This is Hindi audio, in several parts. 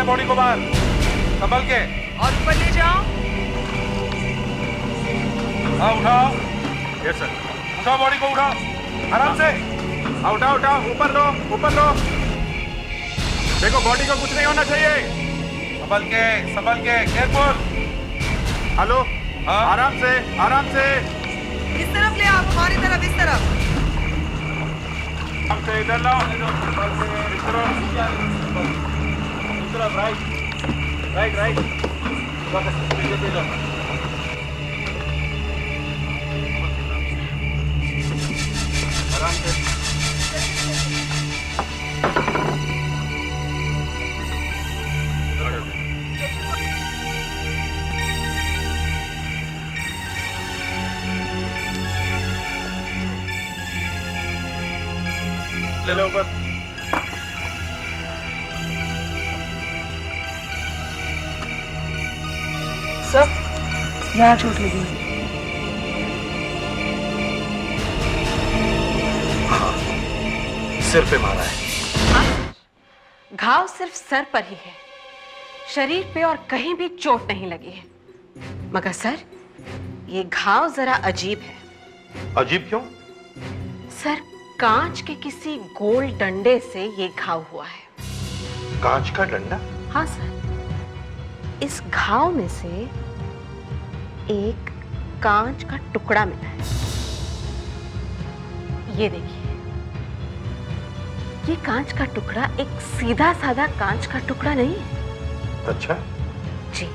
है बॉडी को बाहर, संभल के। और ऊपर ले जाओ। हाँ उठाओ। Yes sir. उठाओ बॉडी को, उठाओ आराम से। हाँ उठाओ उठाओ, ऊपर लो ऊपर लो। देखो बॉडी को कुछ नहीं होना चाहिए। संभल के केयरफुल। हेलो। हाँ आराम से आराम से। इस तरफ ले आओ, हमारी तरफ, इस तरफ। आराम से इधर लाओ। इस तरफ राइट राइट। आराम से। ले लो ऊपर। सर, यहाँ चोट लगी। हाँ, सिर पे मारा है। हाँ, घाव सिर्फ सर पर ही है, शरीर पे और कहीं भी चोट नहीं लगी है। मगर सर, ये घाव जरा अजीब है। अजीब क्यों? सर, कांच के किसी गोल डंडे से ये घाव हुआ है। कांच का डंडा? हाँ सर, इस घाव में से एक कांच का टुकड़ा मिला है। ये देखिए, ये कांच का टुकड़ा एक सीधा साधा कांच का टुकड़ा नहीं है। अच्छा जी,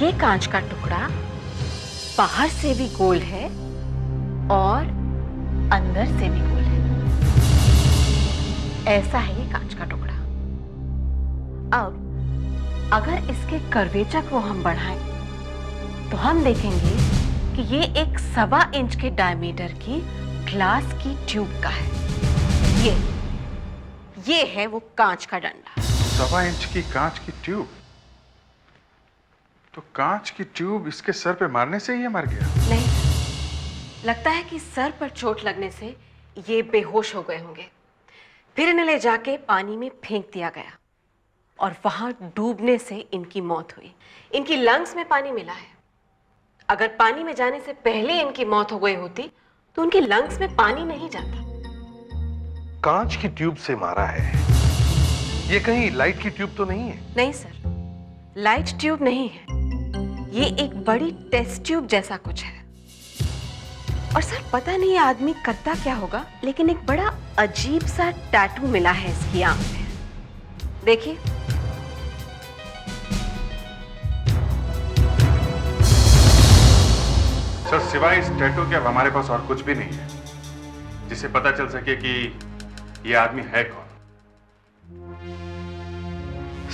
ये कांच का टुकड़ा बाहर से भी गोल है और अंदर से भी गोल है। ऐसा है ये कांच का टुकड़ा। अब अगर इसके कर्वेचर को हम बढ़ाएं तो हम देखेंगे कि ये एक 1.25 इंच के डायमीटर की ग्लास की ट्यूब का है। ये है वो कांच का डंडा। 1.25 इंच की कांच की ट्यूब? तो कांच की ट्यूब इसके सर पे मारने से ही ये मर गया? नहीं, लगता है कि सर पर चोट लगने से ये बेहोश हो गए होंगे। फिर इन्हें ले जाके पानी में फेंक दिया गया और वहां डूबने से इनकी मौत हुई। इनकी लंग्स में पानी मिला है। अगर पानी में जाने से पहले इनकी मौत हो गई होती तो उनकी लंग्स में पानी नहीं जाता। कांच की ट्यूब से मारा है। ये कहीं लाइट की ट्यूब तो नहीं है? नहीं सर, लाइट ट्यूब नहीं है। ये एक बड़ी टेस्ट ट्यूब जैसा कुछ है। और सर, पता नहीं ये आदमी करता क्या होगा, लेकिन एक बड़ा अजीब सा टैटू मिला है इसकी आंख में। देखिए, सर सिवाय इस टैटू के अब हमारे पास और कुछ भी नहीं है जिससे पता चल सके कि ये आदमी है कौन।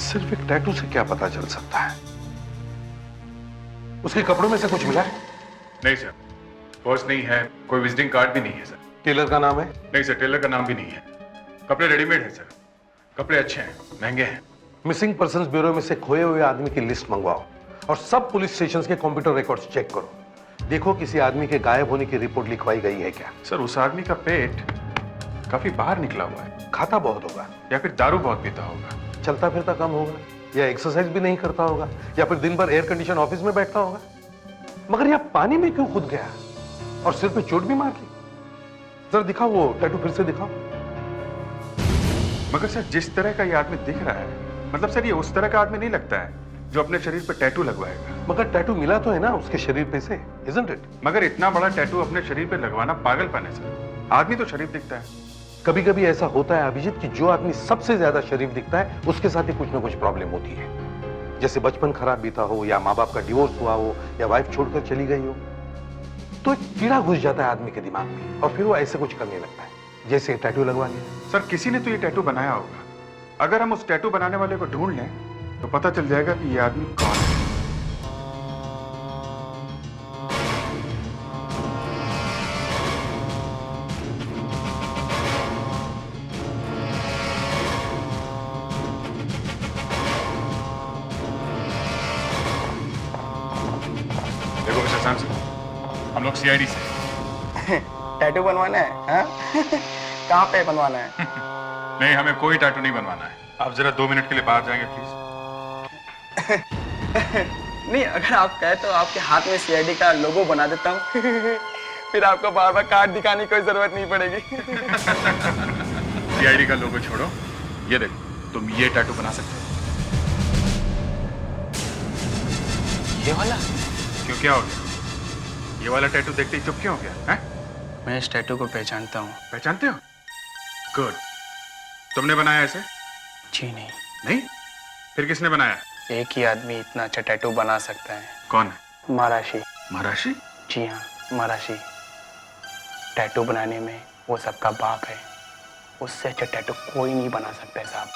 सिर्फ एक टैटू से क्या पता चल सकता है? उसके कपड़ों में से कुछ मिला है? नहीं सर, पर्स नहीं है, कोई विजिटिंग कार्ड भी नहीं है सर। टेलर का नाम है? नहीं सर, टेलर का नाम भी नहीं है। कपड़े रेडीमेड है सर, कपड़े अच्छे हैं, महंगे हैं। मिसिंग पर्संस ब्यूरो में से खोए हुए आदमी की लिस्ट मंगवाओ और सब पुलिस स्टेशंस के कंप्यूटर रिकॉर्ड्स चेक करो। देखो किसी आदमी के गायब होने की रिपोर्ट लिखवाई गई है क्या। सर उस आदमी का पेट काफी बाहर निकला हुआ है। खाता बहुत होगा या फिर दारू बहुत पीता होगा। चलता फिरता कम होगा या एक्सरसाइज भी नहीं करता होगा या फिर दिन भर एयर कंडीशन ऑफिस में बैठता होगा। मगर यह पानी में क्यों कूद गया और सिर पे चोट भी मार ली? जरा दिखाओ वो टैटू, फिर से दिखाओ। मगर सर जिस तरह का ये आदमी दिख रहा है, मतलब सर ये उस तरह का आदमी नहीं लगता है जो अपने शरीर पे टैटू लगवाएगा। मगर टैटू मिला तो है ना उसके शरीर पे से, isn't it? मगर इतना बड़ा टैटू अपने शरीर पे लगवाना पागलपन है सर। आदमी तो शरीफ दिखता है। कभी कभी ऐसा होता है अभिजीत कि जो आदमी सबसे ज्यादा शरीफ दिखता है उसके साथ ही कुछ ना कुछ प्रॉब्लम होती है। जैसे बचपन खराब बीता हो या माँ बाप का डिवोर्स हुआ हो या वाइफ छोड़कर चली गई हो, तो एक कीड़ा घुस जाता है आदमी के दिमाग में और फिर वो ऐसे कुछ करने लगता है, जैसे टैटू लगवा लिया। सर किसी ने तो ये टैटू बनाया होगा। अगर हम उस टैटू बनाने वाले को ढूंढ लें तो पता चल जाएगा कि ये आदमी कौन है। देखो मिस्टर सैमसन, हम लोग सीआईडी से। टैटू बनवाना है? हाँ? कहाँ पे बनवाना है? नहीं, हमें कोई टैटू नहीं बनवाना है। आप जरा 2 मिनट के लिए बाहर जाएंगे प्लीज। नहीं, अगर आप कहे तो आपके हाथ में सीआईडी का लोगो बना देता हूँ। फिर आपको बार बार कार्ड दिखाने की कोई जरूरत नहीं पड़ेगी। सीआईडी का लोगो छोड़ो, ये देखो तुम ये टैटू बना सकते हो। ये वाला? क्यों, क्या हो गया? ये वाला टैटू देखते ही चुप क्यों हो गया? हैं? मैं इस टैटू को पहचानता हूँ। पहचानते हो? गुड। तुमने बनाया ऐसे? जी नहीं। नहीं? फिर किसने बनाया? एक ही आदमी इतना अच्छा टैटू बना सकता है। कौन है? महाराशी। महाराशी? जी हाँ, महाराशी। टैटू बनाने में वो सबका बाप है। उससे अच्छा टैटू कोई नहीं बना सकता है साहब।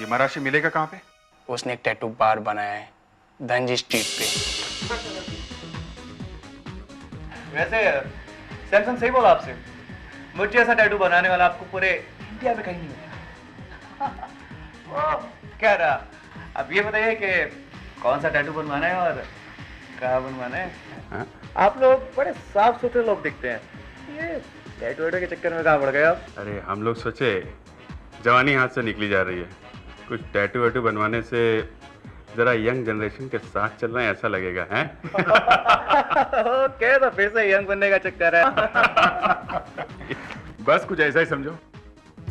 ये महाराशी मिलेगा कहाँ पे? उसने एक टैटू बार बनाया है धनजी स्ट्रीट पे। वैसे सैमसंग सही बोला आपसे, मुझे ऐसा टैटू बनाने वाला आपको पूरे इंडिया में कहीं नहीं मिलेगा। क्या रहा, अब ये बताइए कि कौन सा टैटू बनवाना है और कहाँ बनवाना है? हाँ? आप लोग बड़े साफ सुथरे लोग दिखते हैं, ये टैटू वैटू के चक्कर में कहाँ पड़ गए आप? अरे हम लोग सोचे जवानी हाथ से निकली जा रही है, कुछ टैटू वैटू बनवाने से जरा यंग जनरेशन के साथ चल रहे हैं ऐसा लगेगा, हैं? ओके, तो फिर से यंग बनने का चक्कर है। बस कुछ ऐसा ही समझो,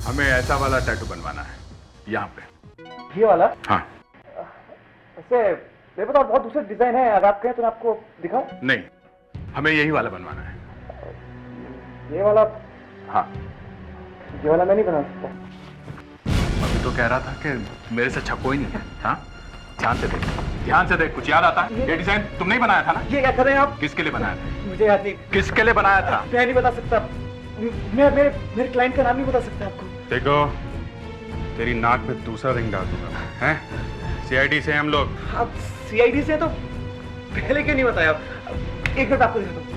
हमें ऐसा वाला टैटू बनवाना है यहाँ पे। ये वाला? हाँ। वैसे मेरे पास बहुत दूसरे डिजाइन है, अगर आप कहें तो मैं आपको दिखाऊं? नहीं, हमें यही वाला बनवाना है। ये वाला? हाँ। ये वाला मैं नहीं बना सकता। अभी तो कह रहा था कि मेरे से अच्छा कोई नहीं है। हाँ, ध्यान से देख, ध्यान से देख, कुछ याद आता है? ये डिजाइन तुमने ही बनाया था ना? ये क्या कर रहे हैं आप? किसके लिए बनाया था? मुझे याद नहीं। किसके लिए बनाया था? मैं नहीं बता सकता। मैं मेरे क्लाइंट का नाम नहीं बता सकता आपको। देखो, तेरी नाक में दूसरा रिंग डाल दूंगा, हैं? सीआईडी से हम लोग। आप सीआईडी से तो पहले क्यों नहीं बताया? एक मिनट आपको दिखाता हूँ।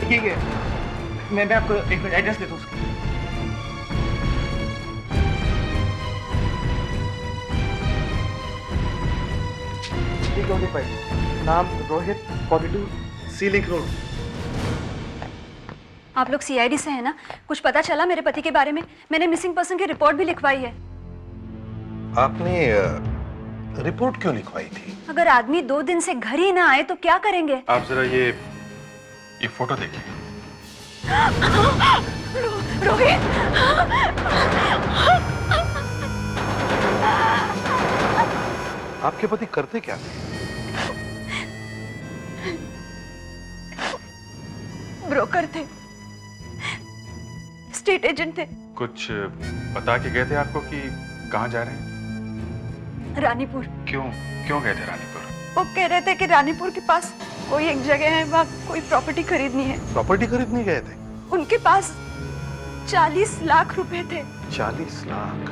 ठीक है, मैं आपको एक मिनट एड्रेस देता हूँ उसका। नाम रोहित, 42 सी लिंक रोड। आप लोग सीआईडी से हैं ना? कुछ पता चला मेरे पति के बारे में? मैंने मिसिंग पर्सन की रिपोर्ट भी लिखवाई है। आपने रिपोर्ट क्यों लिखवाई थी? अगर आदमी 2 दिन से घर ही ना आए तो क्या करेंगे? आप जरा ये फोटो देखिए। रोहित! आपके पति करते क्या थे? ब्रोकर थे, स्टेट एजेंट थे। कुछ बता के गए थे आपको कि कहाँ जा रहे हैं? रानीपुर। क्यों गए थे रानीपुर? वो कह रहे थे कि रानीपुर के पास कोई एक जगह है, वहाँ कोई प्रॉपर्टी खरीदनी है। प्रॉपर्टी खरीदने गए थे? उनके पास 40 लाख रुपए थे। 40 लाख?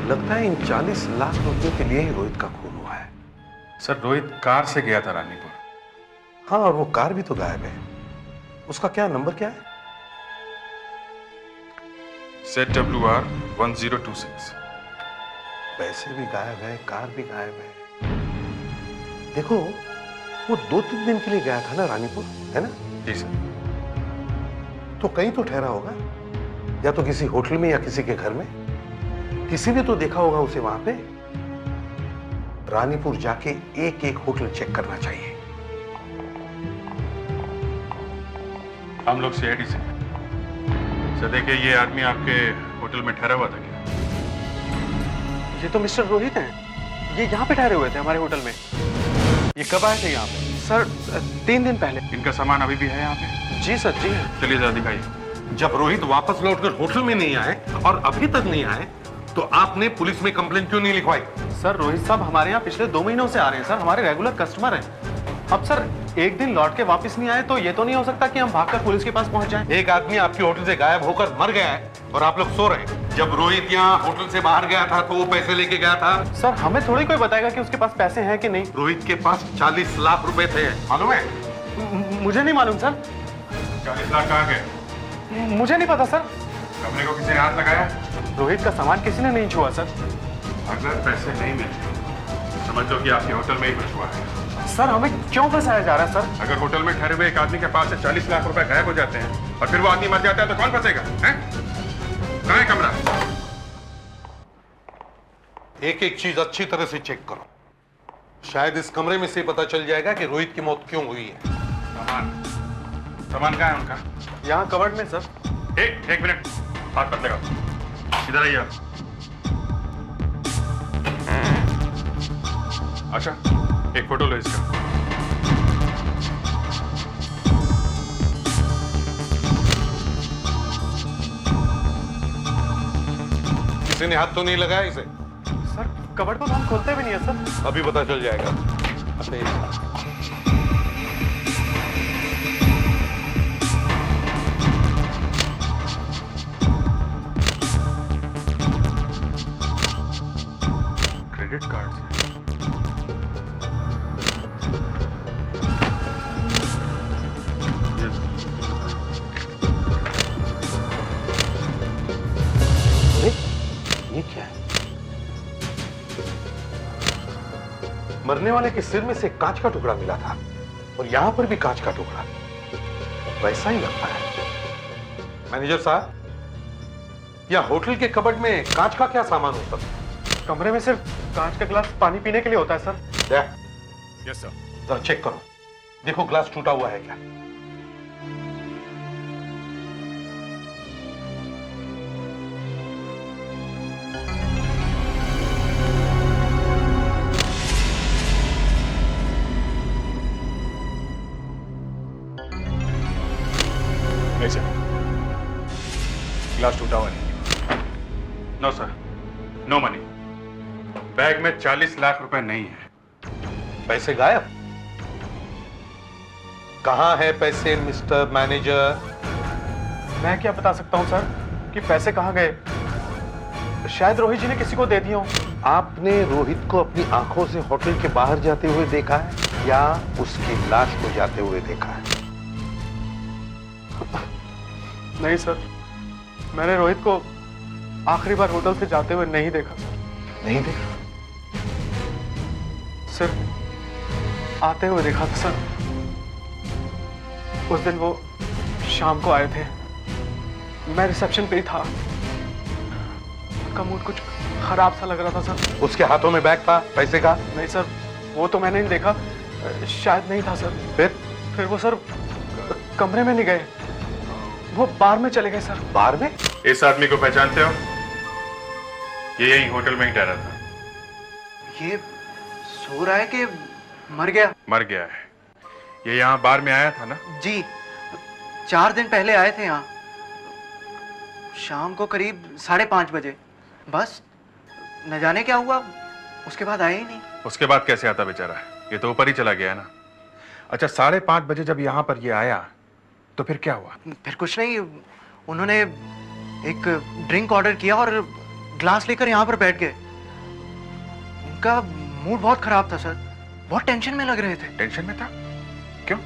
लगता है इन 40 लाख रुपयों के लिए ही रोहित का खून हुआ है। सर, रोहित कार से गया था रानीपुर। हाँ, और वो कार भी तो गायब है। उसका क्या नंबर क्या है? ZWR 1026। पैसे भी गायब है, कार भी गायब है। देखो, वो 2-3 दिन के लिए गया था ना रानीपुर, है ना? जी सर। तो कहीं तो ठहरा होगा, या तो किसी होटल में या किसी के घर में। किसी ने तो देखा होगा उसे वहां पे। रानीपुर जाके एक होटल चेक करना चाहिए। हम लोग सीआईडी से। सर देखिए, ये आदमी आपके होटल में ठहरा हुआ था क्या? ये तो मिस्टर रोहित हैं। ये यहाँ पे ठहरे हुए थे हमारे होटल में। ये कब आए थे यहाँ पे? सर 3 दिन पहले। इनका सामान अभी भी है यहाँ पे? जी सर, जी। चलिए जरा दिखाइए। जब रोहित वापस लौटकर होटल में नहीं आए और अभी तक नहीं आए, तो आपने पुलिस में कंप्लेंट क्यों नहीं लिखवाई? सर रोहित साहब हमारे यहाँ पिछले 2 महीनों से आ रहे हैं सर, हमारे रेगुलर कस्टमर हैं। अब सर एक दिन लौट के वापस नहीं आए तो ये तो नहीं हो सकता कि हम भागकर पुलिस के पास पहुंच जाएं। एक आदमी आपके होटल से गायब होकर मर गया है और आप लोग सो रहे हैं। जब रोहित यहाँ होटल से बाहर गया था तो वो पैसे लेके गया था। सर हमें थोड़ी कोई बताएगा कि उसके पास पैसे हैं कि नहीं। रोहित के पास 40 लाख रुपए थे, मालूम है? मुझे नहीं मालूम सर। 40 लाख कहाँ गए? मुझे नहीं पता सर। कमरे को किसी ने हाथ लगाया? रोहित का सामान किसी ने नहीं छुआ सर। अगर पैसे नहीं मिले समझ लो कि आपके होटल में ही कुछ हुआ है। सर हमें क्यों फंसाया जा रहा है सर? अगर होटल में ठहरे हुए एक आदमी के पास से 40 लाख रुपए गायब हो जाते हैं और फिर वो आदमी मर जाता है तो कौन फंसेगा? हैं? कहाँ है कमरा? एक एक चीज अच्छी तरह से चेक करो। शायद इस कमरे में से पता चल जाएगा कि रोहित की मौत क्यों हुई है। सामान कहाँ है उनका? यहाँ कवर्ड में सर। एक मिनट, हाथ मत लगाओ, इधर आइए आप। अच्छा, एक फोटो लो इसका। किसी ने हाथ तो नहीं लगाया इसे? सर कवर्ड को तो हम खोलते भी नहीं है सर। अभी पता चल जाएगा। क्रेडिट कार्ड से ये क्या है? मरने वाले के सिर में से कांच का टुकड़ा मिला था और यहां पर भी कांच का टुकड़ा, वैसा ही लगता है। मैनेजर साहब, या होटल के कबर्ड में कांच का क्या सामान हो सकता है? कमरे में सिर्फ कांच का गिलास पानी पीने के लिए होता है सर। Yes sir. जरा चेक करो, देखो ग्लास टूटा हुआ है क्या। नहीं सर, ग्लास टूटा हुआ नहीं। No sir, no money. Bag में 40 लाख रुपए नहीं है। पैसे गायब? कहां है पैसे मिस्टर मैनेजर? मैं क्या बता सकता हूँ सर कि पैसे कहाँ गए। शायद रोहित जी ने किसी को दे दिए हों। आपने रोहित को अपनी आंखों से होटल के बाहर जाते हुए देखा है या उसकी लाश को जाते हुए देखा है? नहीं सर, मैंने रोहित को आखिरी बार होटल से जाते हुए नहीं देखा। नहीं देखा? सिर्फ आते हुए देखा था सर। उस दिन वो शाम को आए थे, मैं रिसेप्शन पे ही था। उनका मूड कुछ खराब सा लग रहा था सर। उसके हाथों में बैग था पैसे का? नहीं सर, वो तो मैंने नहीं देखा, शायद नहीं था सर। फिर वो सर कमरे में नहीं गए, वो बार में चले गए सर। बार में? इस आदमी को पहचानते हो? ये यही होटल में ही ठहरा था। ये सो रहा है कि मर गया? मर गया है। ये यहाँ बार में आया था ना? जी, 4 दिन पहले आए थे यहाँ, शाम को करीब 5:30 बजे। बस न जाने क्या हुआ, उसके बाद आए ही नहीं। उसके बाद कैसे आता बेचारा? ये तो ऊपर ही चला गया ना। अच्छा, 5:30 बजे जब यहाँ पर ये आया तो फिर क्या हुआ? फिर कुछ नहीं, उन्होंने एक ड्रिंक ऑर्डर किया और ग्लास लेकर यहाँ पर बैठ गए। उनका मूड बहुत खराब था सर, बहुत टेंशन में लग रहे थे। टेंशन में था? क्यों?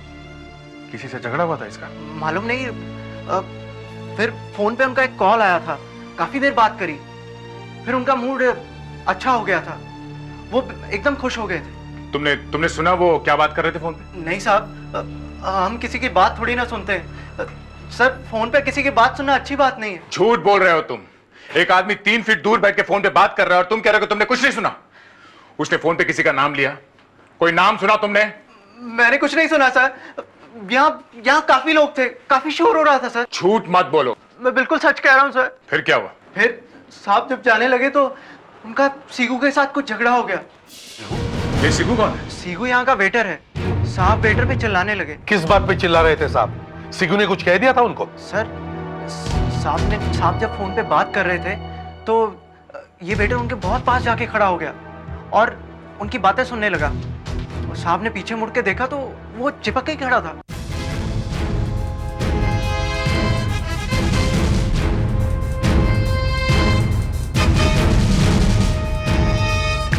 किसी से झगड़ा हुआ था इसका? मालूम नहीं। फिर फोन पे उनका एक कॉल आया था, काफी देर बात करी, फिर उनका मूड अच्छा हो गया था, वो एकदम खुश हो गए थे। तुमने सुना वो क्या बात कर रहे थे फोन पे? नहीं साहब, हम किसी की बात थोड़ी ना सुनते हैं सर। फोन पे किसी की बात सुनना अच्छी बात नहीं है। झूठ बोल रहे हो तुम। एक आदमी 3 फीट दूर बैठ के फोन पे बात कर रहा है और तुम कह रहे हो कि तुमने कुछ नहीं सुना। उसने फोन पे किसी का नाम लिया, कोई नाम सुना तुमने? मैंने कुछ नहीं सुना सर। यहाँ काफी लोग थे, काफी शोर हो रहा था सर। झूठ मत बोलो। मैं बिल्कुल सच कह रहा हूँ सर। फिर क्या हुआ? फिर साहब जब जाने लगे तो उनका सीगू के साथ कुछ झगड़ा हो गया। ये सिगू कौन है? सीगू यहाँ का वेटर है। साहब वेटर पे चिल्लाने लगे। किस बात पे चिल्ला रहे थे साहब? सिगू ने कुछ कह दिया था उनको? सर साहब जब फोन पे बात कर रहे थे तो ये वेटर उनके बहुत पास जाके खड़ा हो गया और उनकी बातें सुनने लगा। और साहब ने पीछे मुड़ के देखा तो वो चिपक के ही खड़ा था।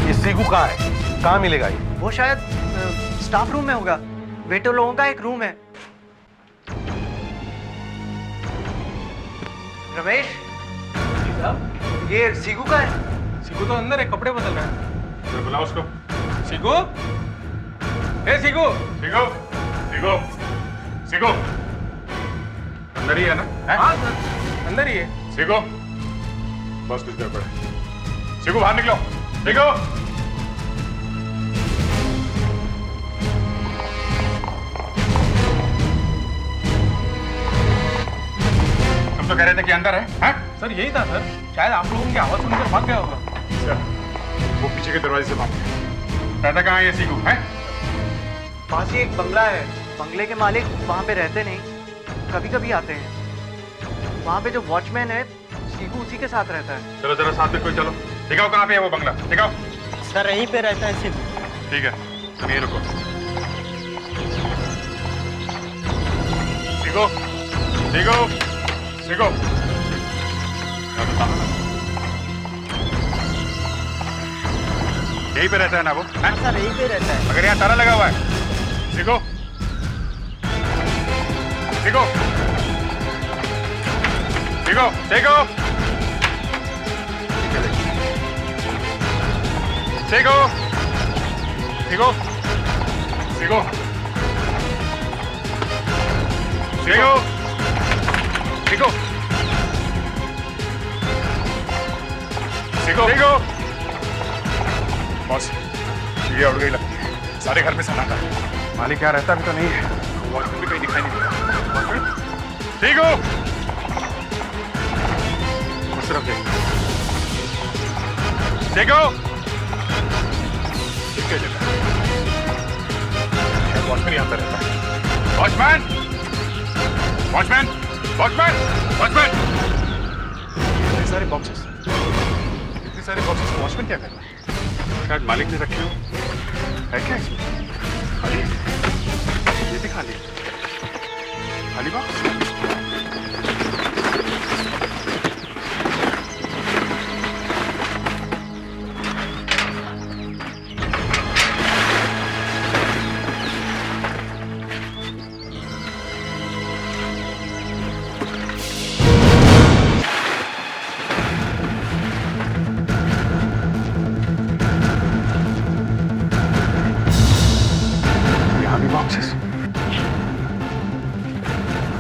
ये सिगू कहाँ है? कहाँ मिलेगा ये? वो शायद स्टाफ रूम में होगा। वेटर लोगों का एक रूम है। रमेश, ये सीगू का है। सीगू तो अंदर है, कपड़े बदल रहा है। बुलाओ उसको। सीगू, ए सीगो सीगो सीगो सीगो अंदर ही है ना? हाँ सर अंदर ही है। सीगो बस कुछ देर पड़े। सीगो बाहर निकलो। सीगो तुम तो कह रहे थे कि अंदर है? हाँ? सर यही था सर, शायद आप लोगों की आवाज सुनकर भाग गया होगा। अच्छा, वो पीछे के दरवाजे से भाग गया। दादा कहाँ है ये सीगो? है पास ही एक बंगला है, बंगले के मालिक वहाँ पे रहते नहीं, कभी कभी आते हैं। वहाँ पे जो वॉचमैन है सीगू उसी के साथ रहता है। चलो जरा साथ में कोई चलो, दिखाओ कहाँ पे है वो बंगला, दिखाओ। सर यहीं पे रहता है सीगू। ठीक है तुम यहीं रुको। सीगो सीगो सीगो यहीं पे रहता है ना वो? सर यहीं पे रहता है। मगर यहाँ ताला लगा हुआ है। सीगो सीगो सीगो सीगो सीगो सीगो सीगो सीगो सीगो सीगो सीगो बॉस ये उड़ गई लगती है। सारे घर में सन्नाटा है। मालिक यहाँ रहता भी तो नहीं है, वॉचमैन भी कहीं दिखाई नहीं देता। वॉचमैन सीगो उस तरफ देख। सीगो ठीक है जगह वॉचमैन यहाँ पे रहता है। वॉचमैन वॉचमैन वॉचमैन वॉचमैन इतने सारे बॉक्सेस वॉचमैन क्या कर रहा है? शायद मालिक ने रखे हो। है क्या इसमें? खाली ये भी खाली खाली बॉक्स।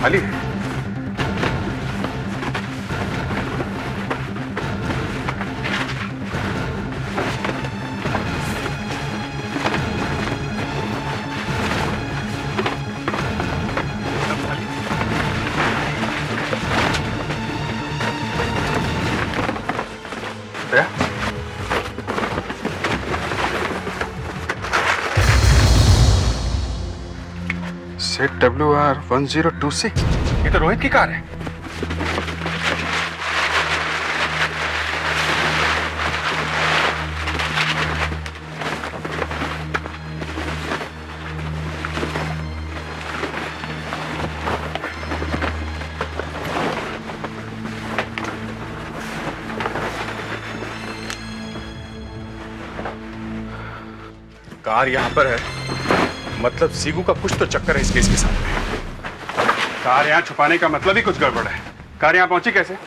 खाली सेट WR1026। ये तो रोहित की कार है। कार यहां पर है, मतलब सीगू का कुछ तो चक्कर है इस केस के साथ में। कार यहाँ छुपाने का मतलब ही कुछ गड़बड़ है। कार यहाँ पहुंची कैसे?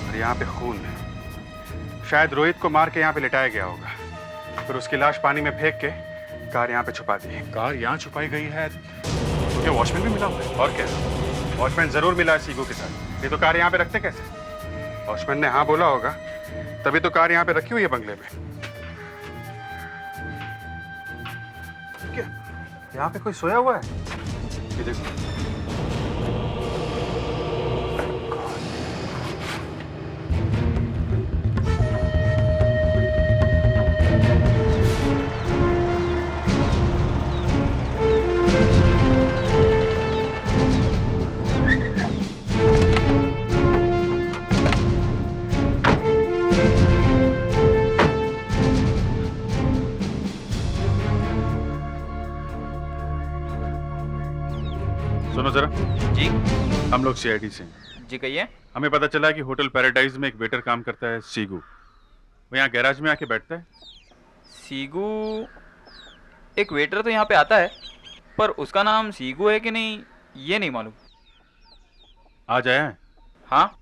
और यहाँ पे खून है। शायद रोहित को मार के यहाँ पे लिटाया गया होगा, फिर उसकी लाश पानी में फेंक के कार यहाँ पे छुपा दी। कार यहाँ छुपाई गई है तो क्या वॉचमैन भी मिला हुआ है? और क्या, वॉचमैन जरूर मिला है सीगू के साथ। ये तो कार यहाँ पे रखते कैसे? वॉचमैन ने हाँ बोला होगा, तभी तो कार यहाँ पे रखी हुई है बंगले में। क्या यहाँ पे कोई सोया हुआ है? ये देखो, हम लोग सीआईडी से हैं। जी कहिए। हमें पता चला है कि होटल पैराडाइज में एक वेटर काम करता है, सीगू। वो यहाँ गैराज में आके बैठता है। सीगू? एक वेटर तो यहाँ पे आता है, पर उसका नाम सीगू है कि नहीं ये नहीं मालूम। आज आया है? हाँ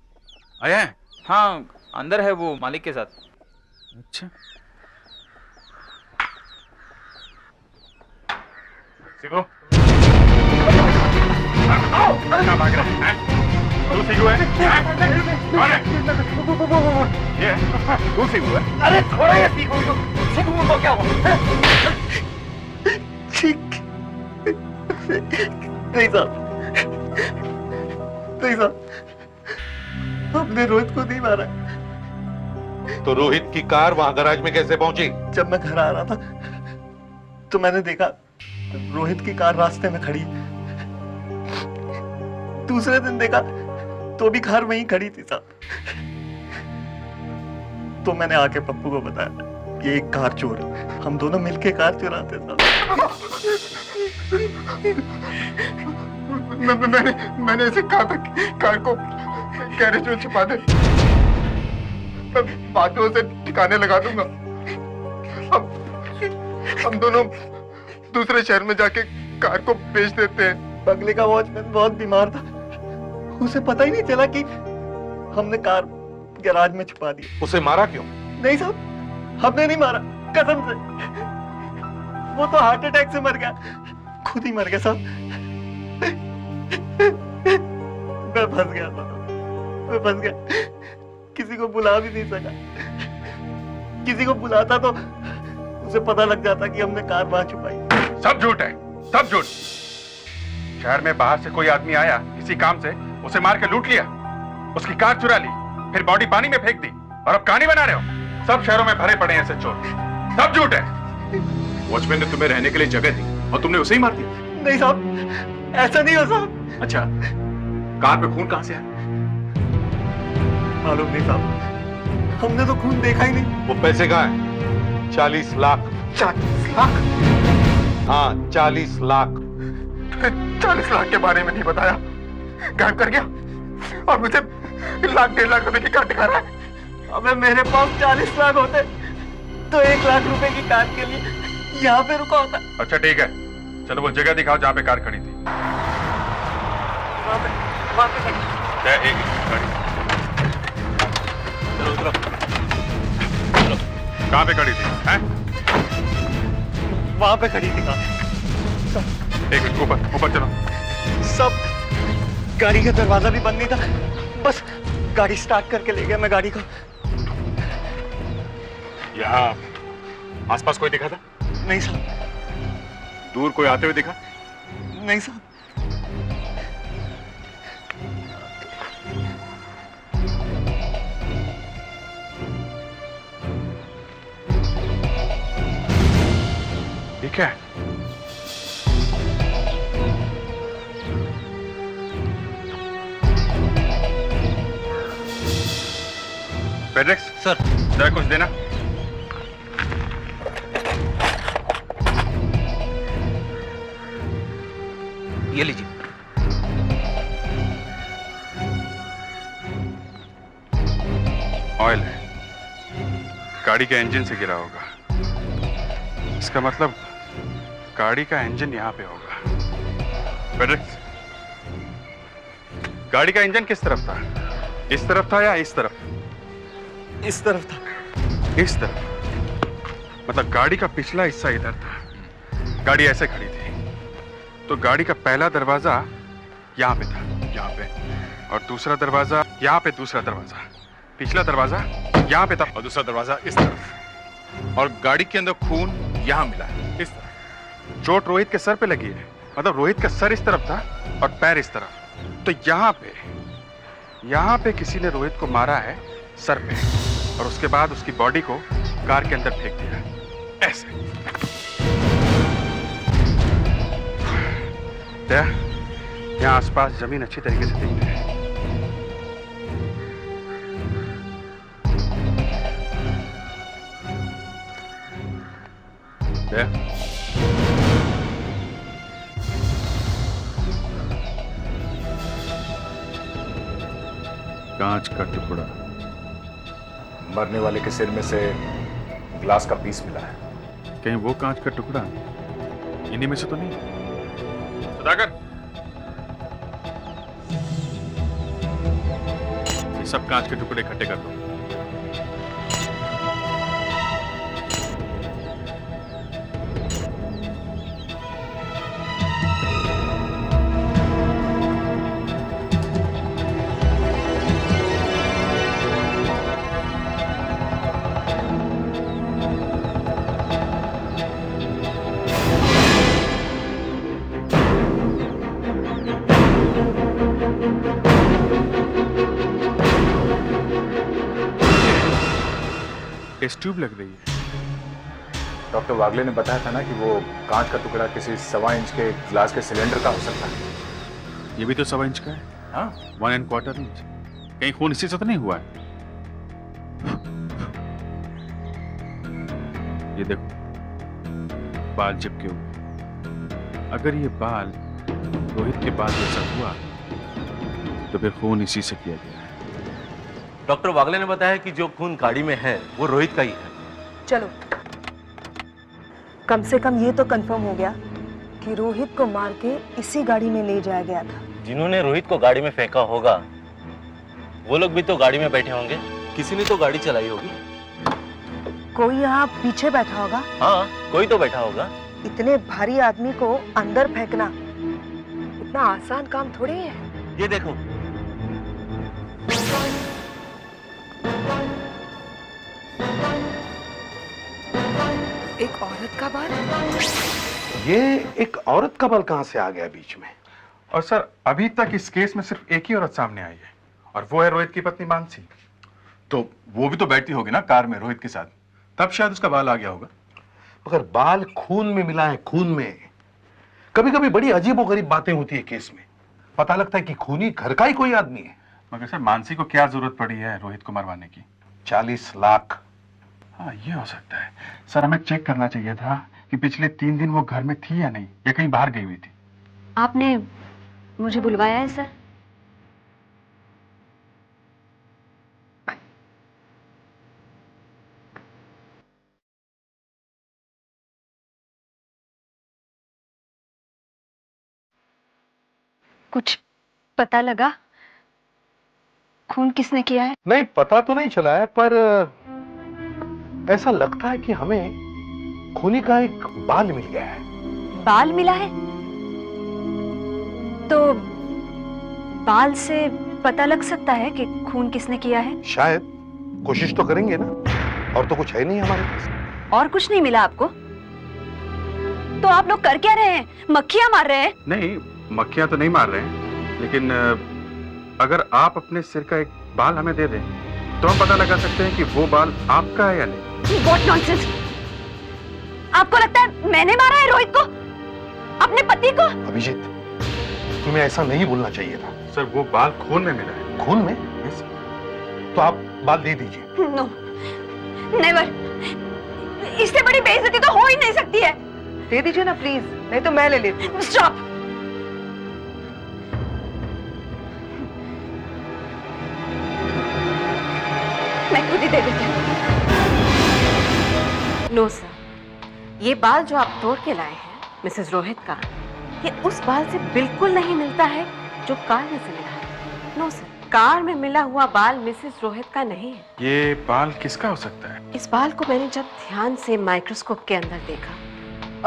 आया है? हाँ, अंदर है वो मालिक के साथ। अच्छा। सीगू, कहाँ भाग रहा है? तू सीगू है? कौन है? ये तू सीगू है? अरे थोड़ा ये सीगू को क्या हुआ? नहीं साहब, नहीं साहब, हमने रोहित को नहीं मारा। तो रोहित की कार वहां गैराज में कैसे पहुंची? जब मैं घर आ रहा था तो मैंने देखा रोहित की कार रास्ते में खड़ी है। दूसरे दिन देखा तो भी कार वहीं खड़ी थी साहब। तो मैंने आके पप्पू को बताया ये एक कार चोर है, हम दोनों मिलके कार चुराते साहब। मैंने ऐसे कहा था कि कार को गैरेज में छुपा दे। मैं बाद में उसे ठिकाने लगा दूंगा। हम दोनों दूसरे शहर में जाके कार को बेच देते हैं। बगले का वॉचमैन बहुत बीमार था, उसे पता ही नहीं चला कि हमने कार गैराज में छुपा दी। उसे मारा क्यों? नहीं साहब, हमने नहीं मारा, कसम से। वो तो हार्ट अटैक से मर गया, खुद ही मर गया साहब। मैं फंस गया था, मैं फंस गया, किसी को बुला भी नहीं सका। किसी को बुलाता तो उसे पता लग जाता कि हमने कार वहां छुपाई। सब झूठ है, सब झूठ। शहर में बाहर से कोई आदमी आया किसी काम से, उसे मार के लूट लिया, उसकी कार चुरा ली, फिर बॉडी पानी में फेंक दी, और अब कहानी बना रहे हो। सब शहरों में भरे पड़े हैं ऐसे चोर। सब झूठ है। वॉचमैन ने तुम्हें रहने के लिए जगह दी और तुमने उसे ही मार दिया। नहीं साहब, ऐसा नहीं हो साहब। अच्छा, कार पे खून कहां से है? मालूम नहीं साहब, हमने तो खून देखा ही नहीं। वो पैसे कहाँ हैं? 40 लाख। 40 लाख? हाँ, 40 लाख। 40 लाख के बारे में नहीं बताया, गायब कर गया, और मुझे लाख 1.5 लाख रुपए की कार दिखा रहा है। अबे मेरे पास 40 लाख होते तो 1 लाख रुपए की कार के लिए यहाँ पे रुका होता। अच्छा ठीक है, चलो वो जगह दिखाओ जहाँ पे कार खड़ी थी। वहाँ पे खड़ी। एक गाड़ी, चलो उतरो। कहाँ पे खड़ी थी? हैं? वहाँ पे खड़ी थी कार। एक मिनट, ऊपर ऊपर चलो। सब गाड़ी का दरवाजा भी बंद नहीं था, बस गाड़ी स्टार्ट करके ले गया मैं गाड़ी को। यहाँ आसपास कोई दिखा था? नहीं साहब। दूर कोई आते हुए दिखा? नहीं साहब। ठीक है। पेड्रिक्स सर। जरा कुछ देना। ये लीजिए। ऑयल है, गाड़ी के इंजन से गिरा होगा। इसका मतलब गाड़ी का इंजन यहाँ पे होगा। पेड्रिक्स, गाड़ी का इंजन किस तरफ था? इस तरफ था या इस तरफ? इस तरफ था। इस तरफ? मतलब गाड़ी का पिछला हिस्सा इधर था, गाड़ी ऐसे खड़ी थी, तो गाड़ी का पहला दरवाजा यहाँ पे था, यहाँ पे, और दूसरा दरवाजा यहाँ पे, दूसरा दरवाजा, पिछला दरवाजा यहाँ पे था, और दूसरा दरवाजा इस तरफ, और गाड़ी के अंदर खून यहाँ मिला है, इस तरफ। चोट रोहित के सर पे लगी है, मतलब रोहित का सर इस तरफ था और पैर इस तरफ, तो यहाँ पे किसी ने रोहित को मारा है सर पे, और उसके बाद उसकी बॉडी को कार के अंदर फेंक दिया ऐसे। यहाँ आसपास जमीन अच्छी तरीके से दिख रही है। कांच का टुकड़ा। मरने वाले के सिर में से ग्लास का पीस मिला है। कहीं वो कांच का टुकड़ा इन्हीं में से तो नहीं? सुधाकर, ये सब कांच के टुकड़े इकट्ठे कर दो। टेस्ट ट्यूब लग रही है। डॉक्टर वागले ने बताया था ना कि वो कांच का टुकड़ा किसी 1.25 इंच के ग्लास के सिलेंडर का हो सकता है। ये भी तो 1.25 इंच का है। हाँ, 1¼ इंच। कहीं खून इसी से तो नहीं हुआ है? ये देखो, बाल चिपके हुए। अगर ये बाल रोहित के बाल जैसा हुआ तो फिर खून इसी से किया गया है। डॉक्टर वागले ने बताया कि जो खून गाड़ी में है वो रोहित का ही है। चलो, कम से कम ये तो कंफर्म हो गया कि रोहित को मार के इसी गाड़ी में ले जाया गया था। जिन्होंने रोहित को गाड़ी में फेंका होगा वो लोग भी तो गाड़ी में बैठे होंगे। किसी ने तो गाड़ी चलाई होगी। कोई यहाँ पीछे बैठा होगा। हाँ, कोई तो बैठा होगा। इतने भारी आदमी को अंदर फेंकना इतना आसान काम थोड़ी है। ये देखो, एक औरत का बाल। ये एक औरत का बाल कहां से आ गया बीच में? और सर, अभी तक इस केस में सिर्फ एक ही औरत सामने आई है और वो है रोहित की पत्नी मानसी। तो वो भी तो बैठती होगी ना कार में रोहित के साथ, तब शायद उसका बाल आ गया होगा। मगर बाल खून में मिला है, खून में। कभी कभी बड़ी अजीबोगरीब बातें होती है केस में। पता लगता है कि खूनी घर का ही कोई आदमी है। मगर सर, मानसी को क्या जरूरत पड़ी है रोहित को मरवाने की? 40 लाख। हाँ, ये हो सकता है। सर, हमें चेक करना चाहिए था कि पिछले 3 दिन वो घर में थी या नहीं, या कहीं बाहर गई हुई थी। आपने मुझे बुलवाया है सर? कुछ पता लगा खून किसने किया है? नहीं, पता तो नहीं चला है, पर ऐसा लगता है कि हमें खूनी का एक बाल मिल गया है। बाल मिला है? तो बाल से पता लग सकता है कि खून किसने किया है? शायद। कोशिश तो करेंगे ना, और तो कुछ है नहीं हमारे पास। और कुछ नहीं मिला आपको? तो आप लोग कर क्या रहे हैं? मक्खियां मार रहे हैं? नहीं, मक्खियां तो नहीं मार रहे हैं, लेकिन अगर आप अपने सिर का एक बाल हमें दे दें तो हम पता लगा सकते हैं कि वो बाल आपका है या नहीं। What nonsense! आपको लगता है मैंने मारा है रोहित को, अपने पति को? अभिजीत, तुम्हें ऐसा नहीं बोलना चाहिए था। सर, वो बाल खून में मिला है। खून में? Yes. तो आप बाल दे दीजिए। No, never. इससे बड़ी बेइज्जती तो हो ही नहीं सकती है। दे दीजिए ना प्लीज, नहीं तो मैं ले लेती हूँ। स्टॉप। मैं खुद ही दे देती हूँ। नो सर, ये बाल जो आप तोड़ के लाए हैं मिसेस रोहित का, ये उस बाल से बिल्कुल नहीं मिलता है जो कार में से मिला है। नो सर, कार में मिला हुआ बाल मिसेस रोहित का नहीं है। ये बाल किसका हो सकता है? इस बाल को मैंने जब ध्यान से माइक्रोस्कोप के अंदर देखा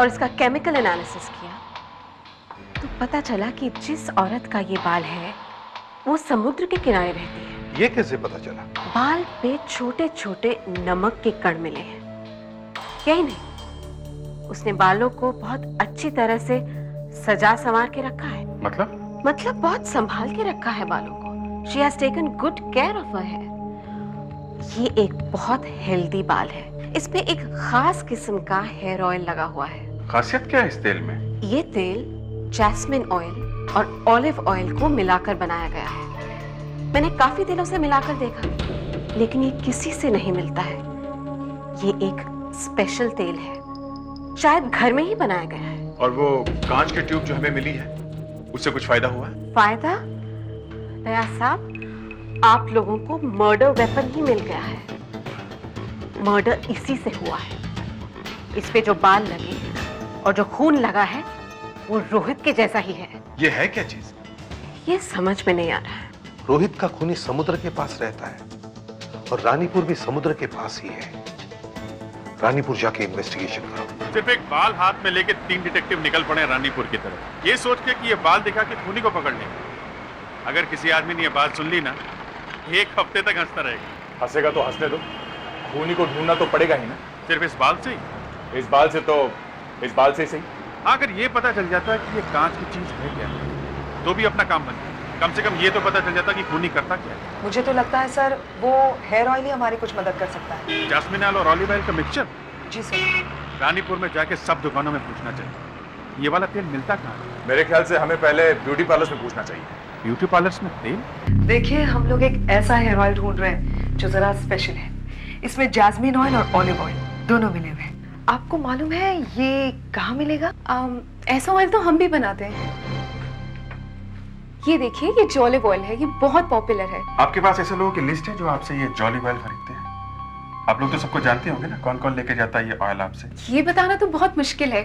और इसका केमिकल एनालिसिस किया तो पता चला कि जिस औरत का ये बाल है वो समुद्र के किनारे रहती है। ये कैसे पता चला? बाल पे छोटे छोटे नमक के कण मिले हैं। यही नहीं, उसने बालों को बहुत अच्छी तरह से सजा संवार के रखा है। मतलब बहुत संभाल के रखा है बालों को। She has taken good care of her hair. ये एक बहुत हेल्दी बाल है। इस पे एक खास किस्म का हेयर ऑयल लगा हुआ है। खासियत क्या है इस तेल में? ये तेल जैस्मिन ऑयल और ऑलिव ऑयल को मिलाकर बनाया गया है। मैंने काफी दिनों से मिलाकर देखा, लेकिन ये किसी से नहीं मिलता है। ये एक स्पेशल तेल है, शायद घर में ही बनाया गया है। और वो कांच की ट्यूब जो हमें मिली है, उससे कुछ फायदा हुआ? फायदा? दया साहब, आप लोगों को मर्डर वेपन ही मिल गया है। मर्डर इसी से हुआ है। इस पे जो बाल लगे और जो खून लगा है वो रोहित के जैसा ही है। ये है क्या चीज? ये समझ में नहीं आ रहा है। रोहित का खूनी समुद्र के पास रहता है और रानीपुर भी समुद्र के पास ही है। रानीपुर जाके इन्वेस्टिगेशन करो। सिर्फ एक बाल हाथ में लेके 3 डिटेक्टिव निकल पड़े रानीपुर की तरफ, ये सोच के कि ये बाल दिखा के खूनी को पकड़ लेंगे। अगर किसी आदमी ने ये बात सुन ली ना, 1 हफ्ते तक हंसता रहेगा। हंसेगा तो हंसने दो, खूनी को ढूंढना तो पड़ेगा ही ना। सिर्फ इस बाल से ही? इस बाल से तो इस बाल से ही सही। अगर ये पता चल जाता है कि ये कांच की चीज है क्या, तो भी अपना काम बन गया। कम से कम ये तो पता चल जाता कि खूनी करता क्या है। मुझे तो लगता है सर वो हेयर ऑयल ही हमारी कुछ मदद कर सकता है। जैस्मिन ऑयल और ऑलिव ऑयल का मिक्सचर? जी सर। रानीपुर में जाके सब दुकानों में पूछना चाहिए, ये वाला तेल मिलता कहाँ है? मेरे ख्याल से हमें पहले ब्यूटी पार्लर्स में पूछना चाहिए। ब्यूटी पार्लर्स में तेल? देखिए हम लोग एक ऐसा हेयर ऑयल ढूंढ रहे हैं जो जरा स्पेशल है। इसमें जैस्मिन ऑयल और ऑलिव ऑयल दोनों मिले हुए हैं। आपको मालूम है ये कहाँ मिलेगा? ऐसा ऑयल तो हम भी बनाते हैं। ये देखिए, ये जॉलिव ऑयल है, ये बहुत पॉपुलर है। आपके पास ऐसे लोगों की लिस्ट है जो आपसे ये जॉलिव ऑयल खरीदते हैं? आप लोग तो सबको जानते होंगे ना, कौन कौन लेके जाता है ये ऑयल आपसे? ये बताना तो बहुत मुश्किल है,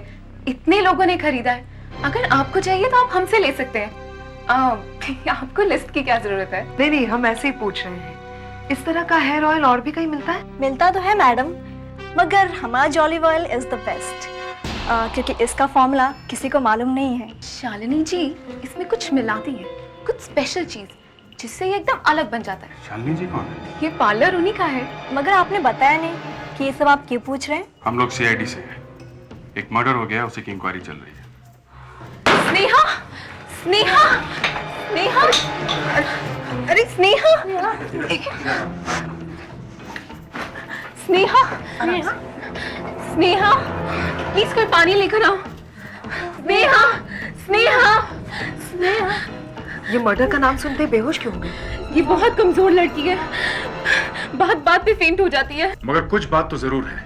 इतने लोगों ने खरीदा है। अगर आपको चाहिए तो आप हमसे ले सकते हैं। आपको लिस्ट की क्या जरूरत है? नहीं नहीं, हम ऐसे ही पूछ रहे हैं। इस तरह का हेयर ऑयल और भी कहीं मिलता है? मिलता तो है मैडम, मगर हमारा जॉलिव ऑयल इज द बेस्ट, क्योंकि इसका फॉर्मूला किसी को मालूम नहीं है। शालिनी जी, इसमें कुछ मिलाती है, कुछ स्पेशल चीज, जिससे ये एकदम अलग बन जाता है। शालिनी जी कौन है? ये पार्लर उन्हीं का है। मगर आपने बताया नहीं कि ये सब आप क्यों पूछ रहे हैं? हम लोग CID से हैं। एक मर्डर हो गया, उसी की इंक्वायरी चल रही है। स्नेहा, स्नेहा, स्नेहा, अरे स्नेहा, स्नेहा, स्नेहा, प्लीज कोई पानी लेकर आओ। स्नेहा, स्नेहा, स्नेहा। ये मर्डर का नाम सुनते ही बेहोश क्यों हो गए? ये बहुत कमजोर लड़की है, बात बात पे फेंट हो जाती है। मगर कुछ बात तो जरूर है,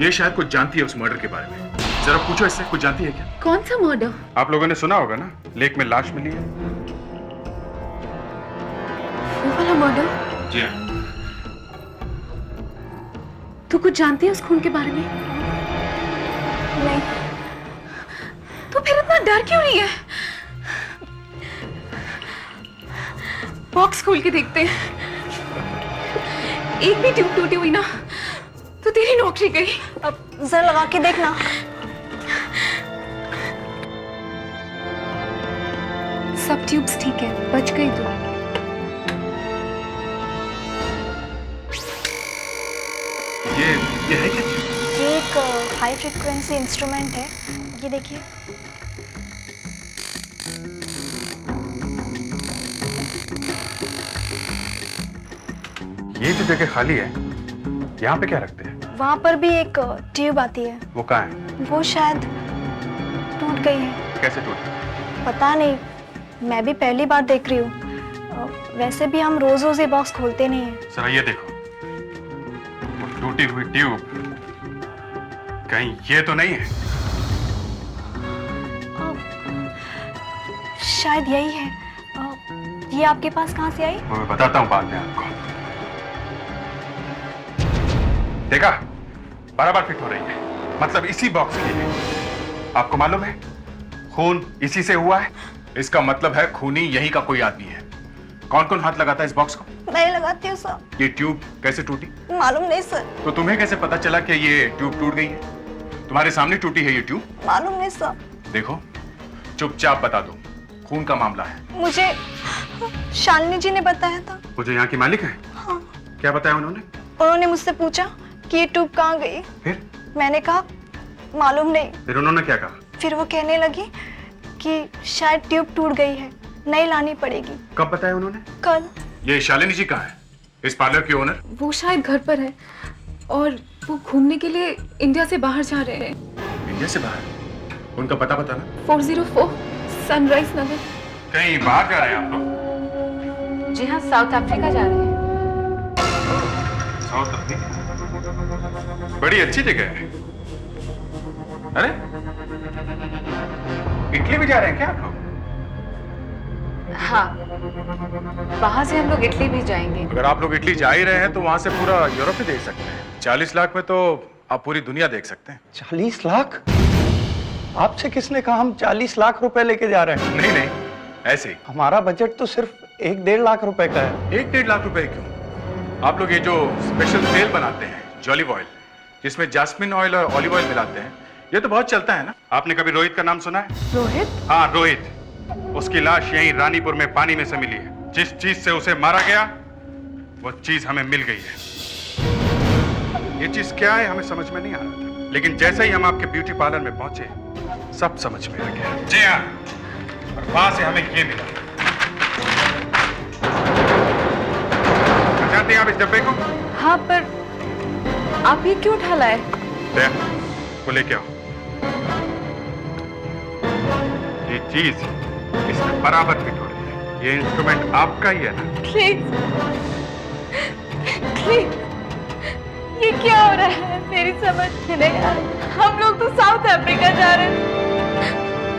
ये शायद कुछ जानती है उस मर्डर के बारे में। जरा पूछो इससे, कुछ जानती है क्या? कौन सा मर्डर? आप लोगों ने सुना होगा ना, लेक में लाश मिली है। वो वाला मर्डर? जी हाँ। तू कुछ जानती है उस खून के बारे में? नहीं। तो फिर इतना डर क्यों रही है? बॉक्स खोल के देखते हैं। एक भी ट्यूब टूटी हुई ना तो तेरी नौकरी गई। अब जरा लगा के देखना। सब ट्यूब्स ठीक है, बच गई तू। ये है क्या चीज? ये एक हाई फ्रीक्वेंसी इंस्ट्रूमेंट है, ये देखिए। ये जो जगह खाली है, यहाँ पे क्या रखते हैं? वहाँ पर भी एक ट्यूब आती है, वो कहाँ है? वो शायद टूट गई है। कैसे टूटी? पता नहीं, मैं भी पहली बार देख रही हूँ। वैसे भी हम रोज रोज ये बॉक्स खोलते नहीं हैं। जरा ये देखो, वो टूटी हुई ट्यूब, कहीं ये तो नहीं है? शायद यही है। ये आपके पास कहाँ से आई? वो मैं बताता हूँ बाद में आपको। देखा, बराबर फिट हो रही है, मतलब इसी बॉक्स की है। आपको मालूम है, खून इसी से हुआ है। इसका मतलब है खूनी यही का कोई आदमी है। कौन कौन हाथ लगाता है इस बॉक्स को? मैं लगाती हूँ सर। ये ट्यूब कैसे टूटी? मालूम नहीं सर। तो तुम्हें कैसे पता चला कि ये ट्यूब टूट गई है? तुम्हारे सामने टूटी है ये ट्यूब? मालूम नहीं सर। देखो, चुपचाप बता दो, खून का मामला है। मुझे शालिनी जी ने बताया था। वो जो यहाँ की मालिक है? हाँ। क्या बताया उन्होंने? उन्होंने मुझसे पूछा कि ये ट्यूब कहाँ गई। फिर? मैंने कहा मालूम नहीं। फिर उन्होंने क्या कहा? फिर वो कहने लगी कि शायद ट्यूब टूट गई है, नई लानी पड़ेगी। कब बताया उन्होंने? कल। ये शालिनी जी कहाँ है, इस पार्लर की ओनर? वो शायद घर पर है और वो घूमने के लिए इंडिया से बाहर जा रहे हैं। इंडिया से बाहर? उनका पता बताना। 404 सनराइज नगर। कहीं बाहर जा रहे हैं आप लोग? जी हाँ, साउथ अफ्रीका जा रहे हैं। South Africa? बड़ी अच्छी जगह है। अरे, इटली भी जा रहे हैं क्या आप लोग? हाँ, वहां से हम लोग इटली भी जाएंगे। अगर आप लोग इटली जा ही रहे हैं तो वहां से पूरा यूरोप ही देख सकते हैं। 40 लाख में तो आप पूरी दुनिया देख सकते हैं। 40 लाख? आपसे किसने कहा हम 40 लाख रुपए लेके जा रहे हैं? नहीं नहीं, ऐसे ही। हमारा बजट तो सिर्फ 1-1.5 लाख रुपए का है। 1-1.5 लाख रुपए क्यों? आप लोग ये जो स्पेशल तेल बनाते हैं जॉलिव ऑयल, जिसमें जैस्मिन ऑयल और ऑलिव ऑयल मिलाते हैं, ये तो बहुत चलता है ना। आपने कभी रोहित का नाम सुना है? रोहित? हाँ, रोहित। उसकी लाश यहीं रानीपुर में पानी में से मिली है। जिस चीज से उसे मारा गया वो चीज हमें मिल गई है। ये चीज क्या है हमें समझ में नहीं आ रहा था, लेकिन जैसे ही हम आपके ब्यूटी पार्लर में पहुंचे सब समझ में आ गया। जी हाँ, और वहां से हमें ये मिला। जानते हैं आप इस डब्बे को? हाँ, पर आप ये क्यों उठा लाए? वो लेके आओ। ये चीज इसने बराबर फिट हो रही है। ये इंस्ट्रूमेंट आपका ही है ना? प्लीज प्लीज, ये क्या हो रहा है? मेरी समझ में नहीं आ रही। हम लोग तो साउथ अफ्रीका जा रहे थे,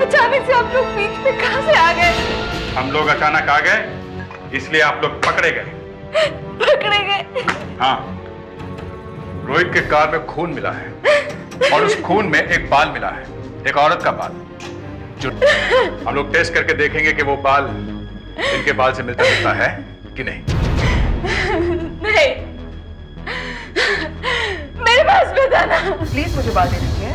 अचानक से आप लोग बीच में कहां से आ गए? हम लोग अचानक आ गए इसलिए आप लोग पकड़े गए। पकड़े गए? हाँ, रोहित के कार में खून मिला है और उस खून में एक बाल मिला है, एक औरत का बाल, जो हम लोग टेस्ट करके देखेंगे कि वो बाल इनके बाल से मिलता जुलता है कि नहीं। नहीं, मेरे पास बताना। प्लीज मुझे बात दे दीजिए।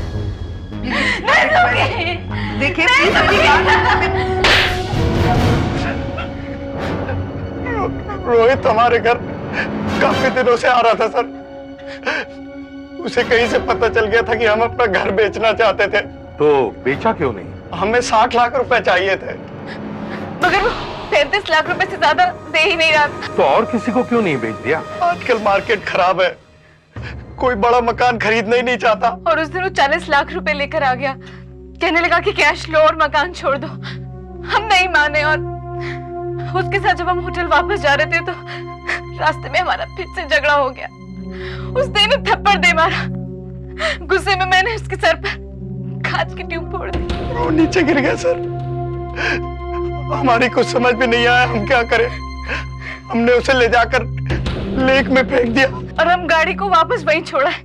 मैं दूंगी। देखिए प्लीज मेरी बात। रोहित हमारे घर काफी दिनों से आ रहा था सर। उसे कहीं से पता चल गया था कि हम अपना घर बेचना चाहते थे। तो बेचा क्यों नहीं? हमें 60 लाख रुपए चाहिए थे। मगर वो 35 लाख रुपए से ज्यादा दे ही नहीं रहा। तो और किसी को क्यों नहीं बेच दिया? आजकल मार्केट खराब है, कोई बड़ा मकान खरीदना ही नहीं चाहता। और उस दिन वो 40 लाख रुपए लेकर आ गया, कहने लगा कि कैश लो और मकान छोड़ दो। हम नहीं माने और उसके साथ जब हम होटल वापस जा रहे थे तो रास्ते में हमारा फिर से झगड़ा हो गया। उसने हमें थप्पड़ दे मारा। गुस्से में मैंने उसके सर पर कांच की ट्यूब फोड़ दी। वो नीचे गिर गया सर। हमारी कुछ समझ में नहीं आया हम क्या करें। हमने उसे ले जाकर लेक में फेंक दिया और हम गाड़ी को वापस वहीं छोड़ा है।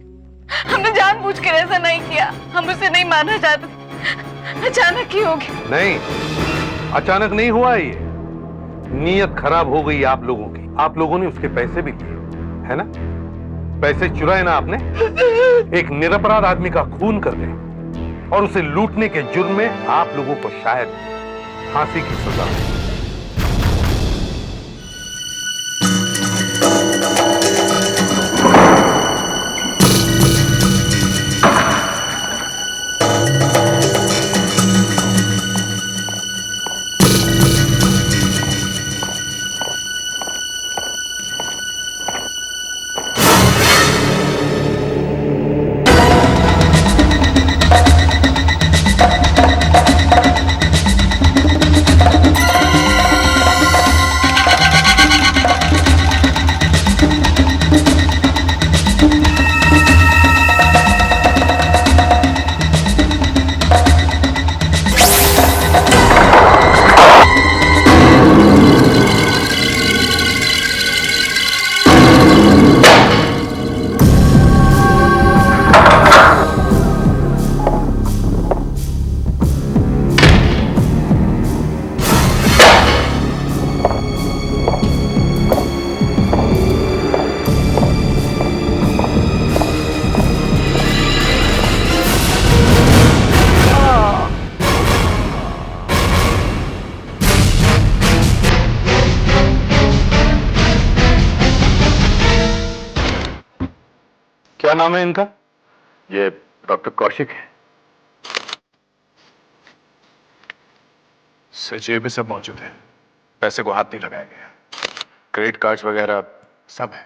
हमने जानबूझकर ऐसा नहीं किया, हम उसे नहीं मारना चाहते। अचानक ही हो गया। नहीं, अचानक नहीं हुआ ये। नीयत खराब हो गई आप लोगों की। आप लोगों ने उसके पैसे भी लिए, है ना? पैसे चुराए ना आपने। एक निरपराध आदमी का खून कर दे और उसे लूटने के जुर्म में आप लोगों को शायद फांसी की सजा हो। क्या नाम है इनका? ये डॉक्टर कौशिक है। जेब में सब मौजूद है, पैसे को हाथ नहीं लगाया गया। क्रेडिट कार्ड्स वगैरह सब है।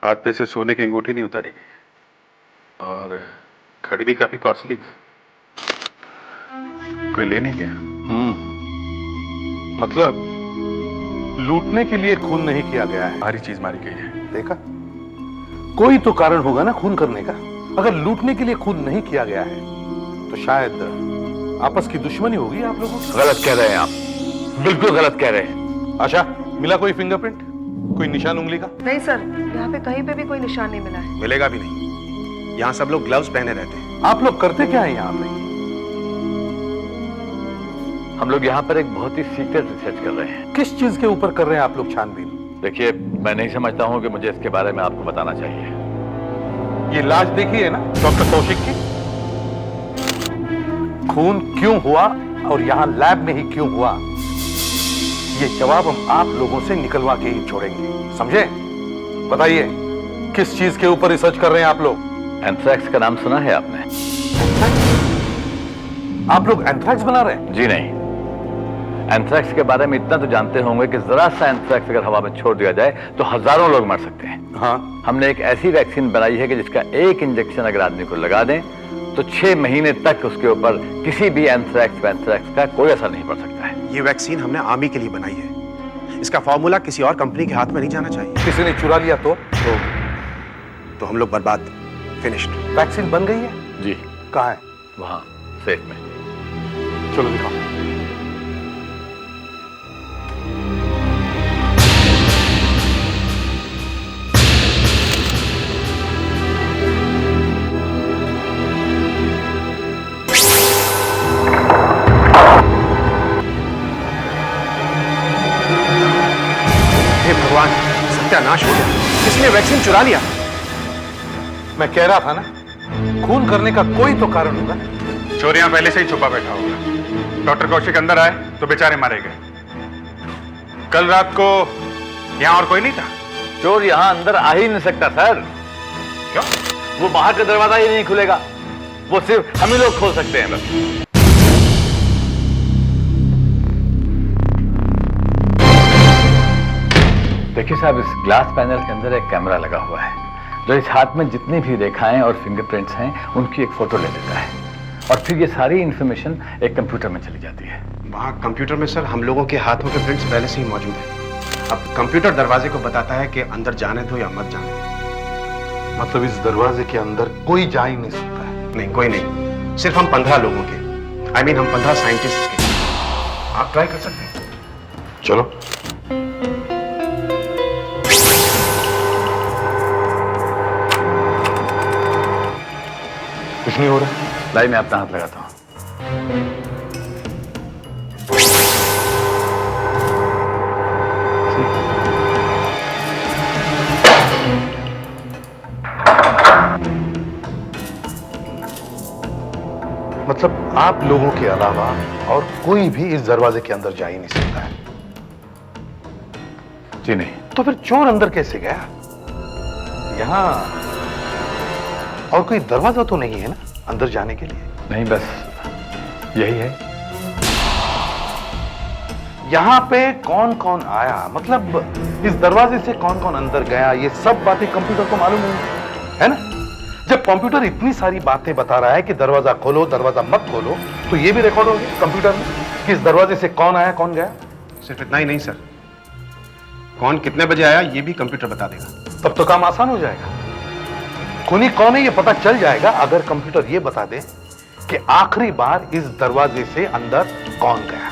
हाथ पे से सोने की अंगूठी नहीं उतारी गई और घड़ी भी काफी कॉस्टली। कोई ले नहीं गया। मतलब लूटने के लिए खून नहीं किया गया है। भारी चीज मारी गई है। देखा, कोई तो कारण होगा ना खून करने का। अगर लूटने के लिए खून नहीं किया गया है तो शायद आपस की दुश्मनी होगी आप लोगों की। गलत कह रहे हैं आप। बिल्कुल गलत कह रहे हैं। आशा, मिला कोई फिंगरप्रिंट, कोई निशान उंगली का? नहीं सर, यहाँ पे कहीं पे भी कोई निशान नहीं मिला है। मिलेगा भी नहीं। यहाँ सब लोग ग्लव्स पहने रहते हैं। आप लोग करते क्या है यहाँ पे? हम लोग यहाँ पर एक बहुत ही सीक्रेट रिसर्च कर रहे हैं। किस चीज के ऊपर कर रहे हैं आप लोग छानबीन? देखिए, मैं नहीं समझता हूँ कि मुझे इसके बारे में आपको बताना चाहिए। ये लाश देखी है ना डॉक्टर कौशिक की? खून क्यों हुआ और यहाँ लैब में ही क्यों हुआ, ये जवाब हम आप लोगों से निकलवा के ही छोड़ेंगे, समझे? बताइए, किस चीज के ऊपर रिसर्च कर रहे हैं आप लोग? एंथ्रैक्स का नाम सुना है आपने? आप लोग एंथ्रैक्स बना रहे हैं? जी नहीं। एंथ्रैक्स के बारे में इतना तो जानते होंगे कि जरा सा एंथ्रैक्स अगर हवा में छोड़ दिया जाए तो हजारों लोग मर सकते हैं। हाँ। हमने एक ऐसी वैक्सीन बनाई है कि जिसका एक इंजेक्शन अगर आदमी को लगा दें तो 6 महीने तक उसके ऊपर किसी भी एंथ्रैक्स का कोई असर नहीं पड़ सकता है। ये वैक्सीन हमने आर्मी के लिए बनाई है। इसका फॉर्मूला किसी और कंपनी के हाथ में नहीं जाना चाहिए। किसी ने चुरा लिया तो हम लोग बर्बाद, फिनिश्ड। वैक्सीन बन गई है? जी। कहाँ है? वहां सेफ में। चलो दिखाओ। हे भगवान, सत्यानाश हो गया। किसी ने वैक्सीन चुरा लिया। मैं कह रहा था ना, खून करने का कोई तो कारण होगा। चोरियां पहले से ही छुपा बैठा होगा। डॉक्टर कौशिक अंदर आए तो बेचारे मारे गए। कल रात को यहां और कोई नहीं था? चोर यहां अंदर आ ही नहीं सकता सर। क्यों? वो बाहर का दरवाजा ही नहीं खुलेगा, वो सिर्फ हम ही लोग खोल सकते हैं बस। देखिए साहब, इस ग्लास पैनल के अंदर एक कैमरा लगा हुआ है जो इस हाथ में जितनी भी रेखाएं और फिंगरप्रिंट्स हैं उनकी एक फोटो ले लेता है और फिर ये सारी इंफॉर्मेशन एक कंप्यूटर में चली जाती है। वहां कंप्यूटर में सर हम लोगों के हाथों के प्रिंट्स पहले से ही मौजूद हैं। अब कंप्यूटर दरवाजे को बताता है कि अंदर जाने दो या मत जाने दो। मतलब इस दरवाजे के अंदर कोई जा ही नहीं सकता है? नहीं, कोई नहीं। सिर्फ हम 15 लोगों के, I mean हम 15 साइंटिस्ट के। आप ट्राई कर सकते हैं। चलो। कुछ नहीं हो रहा। लाई मैं अपना हाथ लगाता हूं। मतलब आप लोगों के अलावा और कोई भी इस दरवाजे के अंदर जा ही नहीं सकता है? जी नहीं। तो फिर चोर अंदर कैसे गया? यहां और कोई दरवाजा तो नहीं है ना अंदर जाने के लिए? नहीं, बस यही है। यहां पे कौन कौन आया, मतलब इस दरवाजे से कौन कौन अंदर गया, ये सब बातें कंप्यूटर को मालूम है ना? जब कंप्यूटर इतनी सारी बातें बता रहा है कि दरवाजा खोलो, दरवाजा मत खोलो, तो ये भी रिकॉर्ड हो गया कंप्यूटर में कि इस दरवाजे से कौन आया कौन गया। सिर्फ इतना ही नहीं सर, कौन कितने बजे आया ये भी कंप्यूटर बता देगा। तब तो काम आसान हो जाएगा। खूनी कौन है ये पता चल जाएगा अगर कंप्यूटर ये बता दे कि आखिरी बार इस दरवाजे से अंदर कौन गया।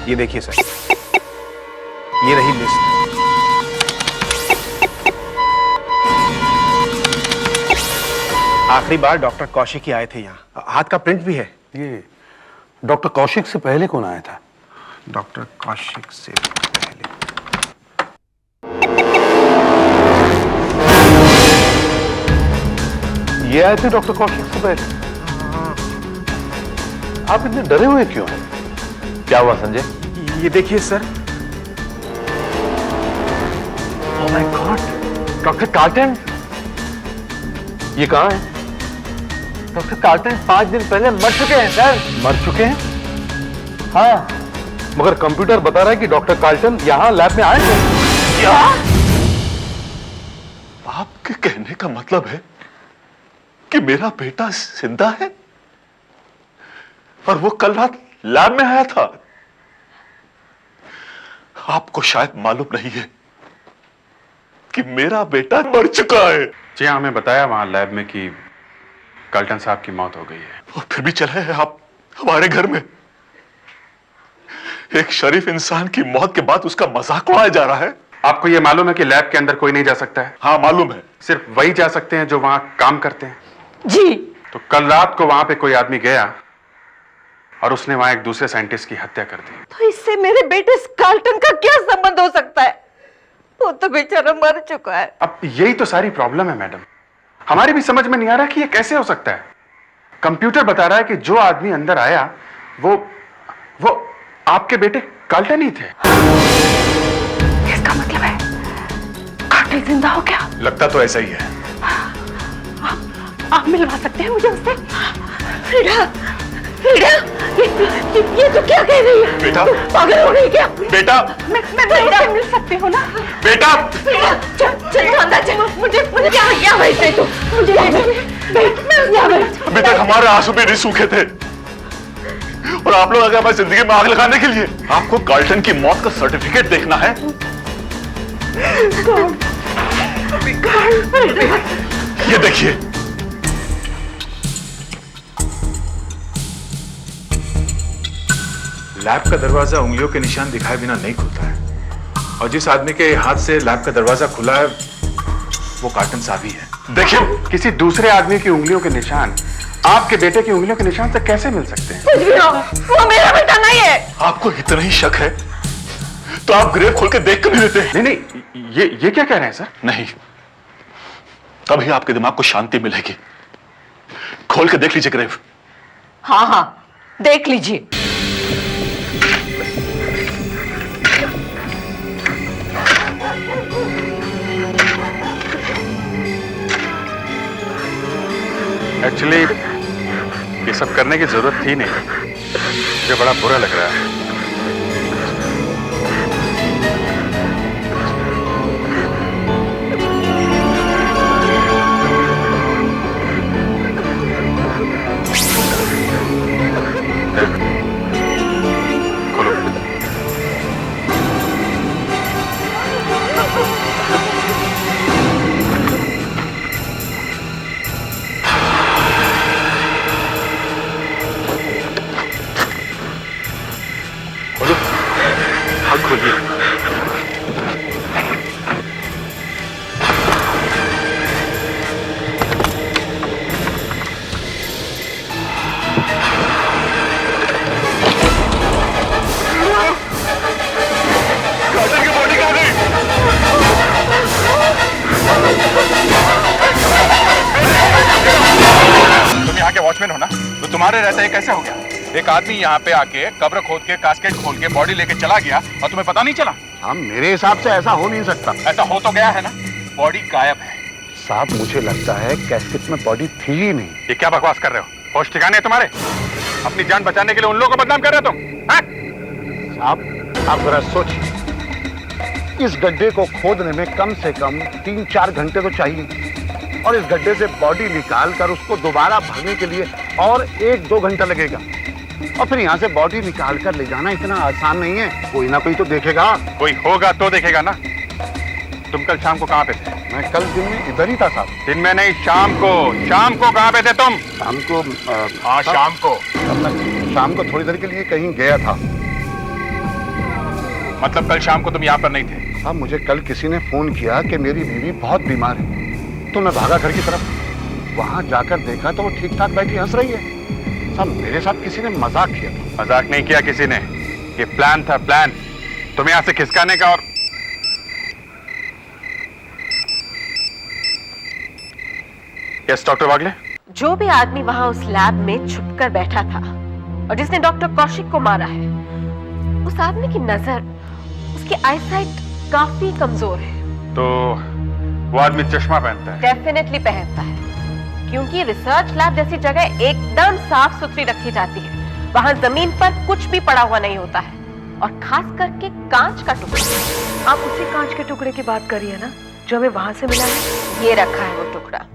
ये देखिए सर, ये रही लिस्ट। आखिरी बार डॉक्टर कौशिक ही आए थे यहाँ। हाथ का प्रिंट भी है। ये डॉक्टर कौशिक से पहले कौन आया था? डॉक्टर कौशिक से पहले ये आए थे डॉक्टर कौशिक से पहले? आप इतने डरे हुए क्यों हैं? क्या हुआ संजय? ये देखिए sir. Oh my God, doctor carton. ये कहाँ है? डॉक्टर कार्टन 5 दिन पहले मर चुके हैं सर। मर चुके हैं? हाँ, मगर कंप्यूटर बता रहा है कि डॉक्टर कार्टन यहाँ लैब में आए थे। क्या? आपके कहने का मतलब है कि मेरा बेटा जिंदा है और वो कल रात लैब में आया था? आपको शायद मालूम नहीं है कि मेरा बेटा मर चुका है। जी हाँ, हमें बताया वहां लैब में कि कल्टन साहब की मौत हो गई है। और फिर भी चले हैं आप हमारे घर में। एक शरीफ इंसान की मौत के बाद उसका मजाक उड़ाया जा रहा है। आपको यह मालूम है कि लैब के अंदर कोई नहीं जा सकता है? हाँ मालूम है। सिर्फ वही जा सकते हैं जो वहां काम करते हैं। जी। तो कल रात को वहां पे कोई आदमी गया और उसने वहां एक दूसरे साइंटिस्ट की हत्या कर दी। तो इससे मेरे बेटे स्काल्टन का क्या संबंध हो सकता है? वो तो बेचारा मर चुका है। अब यही तो सारी प्रॉब्लम है मैडम, हमारी भी समझ में नहीं आ रहा कि ये कैसे हो सकता है। कंप्यूटर बता रहा है कि जो आदमी अंदर आया वो आपके बेटे कार्ल्टन ही थे। इसका मतलब है कार्ल्टन जिंदा हो गया? लगता तो ऐसा ही है। आप मिलवा सकते हैं मुझे उससे? फ्रीडा, फ्रीडा, ये तो क्या कह रही है? बेटा, पागल हो गई क्या? बेटा, मैं फ्रीडा से मिल सकती हूँ ना? बेटा, फ्रीडा, चल अंदर चल। मुझे क्या भेजते तू? मुझे अभी तक हमारे आंसू भी नहीं सूखे थे और आप लोग आगे हमारी जिंदगी में आग लगाने के लिए। आपको कार्ल्टन की मौत का सर्टिफिकेट देखना है? ये देखिए, लैब का दरवाजा उंगलियों के निशान दिखाए बिना नहीं खुलता है और जिस आदमी के हाथ से लैब का दरवाजा खुला है वो कार्ल्टन साहब ही है। देखिए, किसी दूसरे आदमी की उंगलियों के निशान आपके बेटे की उंगलियों के निशान से कैसे मिल सकते हैं? कुछ भी हो, वो मेरा बेटा नहीं है। आपको इतना ही शक है तो आप ग्रेव खोल के देख कर नहीं देते? नहीं, ये क्या कह रहे हैं सर? नहीं, तभी आपके दिमाग को शांति मिलेगी। खोल के देख लीजिए ग्रेव। हाँ, देख लीजिए। एक्चुअली ये सब करने की जरूरत थी नहीं, मुझे बड़ा बुरा लग रहा है। खोलो। हाथ खोलिए। कार्ल्टन की बॉडी कहाँ गई? तुम यहाँ के वॉचमैन हो ना, तो तुम्हारे रहते ही कैसे हो गया? एक आदमी यहाँ पे आके कब्र खोद के कास्केट खोल के बॉडी लेके चला गया और तुम्हें पता नहीं चला? हाँ, मेरे हिसाब से ऐसा हो नहीं सकता। ऐसा हो तो गया है ना, बॉडी गायब है। साहब, मुझे लगता है कैसेट में बॉडी थी ही नहीं। ये क्या बकवास कर रहे हो? होश ठिकाने है तुम्हारे? अपनी जान बचाने के लिए उन लोगों को बदनाम कर रहे हो तुम? साहब, आप जरा सोचिए, इस गड्ढे को खोदने में कम से कम 3-4 घंटे तो चाहिए और इस गड्ढे से बॉडी निकाल कर उसको दोबारा भरने के लिए और 1-2 घंटा लगेगा और फिर यहाँ से बॉडी निकाल कर ले जाना इतना आसान नहीं है। कोई ना कोई तो देखेगा। कोई होगा तो देखेगा ना। तुम कल शाम को कहाँ पे थे? मैं कल दिन में इधर ही था साहब। दिन में नहीं, शाम को। शाम को कहाँ पे थे तुम? शाम को हाँ, शाम को। मैं शाम को थोड़ी देर के लिए कहीं गया था। मतलब कल शाम को तुम यहाँ पर नहीं थे? साहब, मुझे कल किसी ने फोन किया कि मेरी बीवी बहुत बीमार है, तो मैं भागा घर की तरफ। वहां जाकर देखा तो वो ठीक ठाक बैठी हंस रही है। साहब, मेरे साथ किसी ने मजाक किया था। मजाक नहीं किया किसी ने, ये प्लान था, प्लान तुम्हें यहाँ से खिसकाने का। और यस डॉक्टर वागले, जो भी आदमी वहां उस लैब में छुपकर बैठा था और जिसने डॉक्टर कौशिक को मारा है, उस आदमी की नजर, उसकी आईसाइट काफी कमजोर है। तो वो आदमी चश्मा पहनता है? डेफिनेटली पहनता है, क्योंकि रिसर्च लैब जैसी जगह एकदम साफ सुथरी रखी जाती है। वहां जमीन पर कुछ भी पड़ा हुआ नहीं होता है, और खास करके कांच का टुकड़ा। आप उसी कांच के टुकड़े की बात करिए ना जो हमें वहां से मिला है। ये रखा है वो टुकड़ा।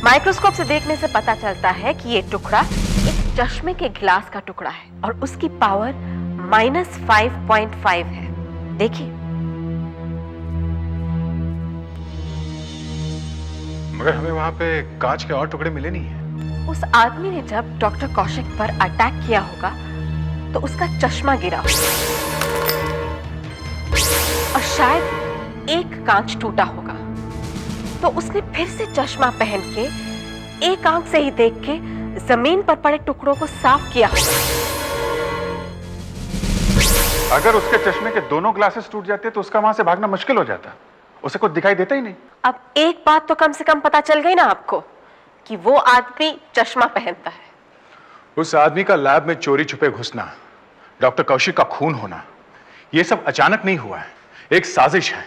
माइक्रोस्कोप से देखने से पता चलता है कि ये टुकड़ा एक चश्मे के गिलास का टुकड़ा है और उसकी पावर -5.5 है। देखिए। मगर हमें वहां पे कांच के और टुकड़े मिले नहीं है। उस आदमी ने जब डॉक्टर कौशिक पर अटैक किया होगा तो उसका चश्मा गिरा और शायद एक कांच टूटा होगा, तो उसने फिर से चश्मा पहन के एक आंख से ही देख के जमीन पर पड़े टुकड़ों को साफ किया होगा। अगर उसके चश्मे के दोनों ग्लासेस टूट जाते तो उसका वहां से भागना मुश्किल हो जाता, उसे कुछ दिखाई देता ही नहीं। अब एक बात तो कम से कम पता चल गई ना आपको कि वो आदमी चश्मा पहनता है। उस आदमी का लैब में चोरी छुपे घुसना, डॉक्टर कौशिक का खून होना, ये सब अचानक नहीं हुआ है, एक साजिश है,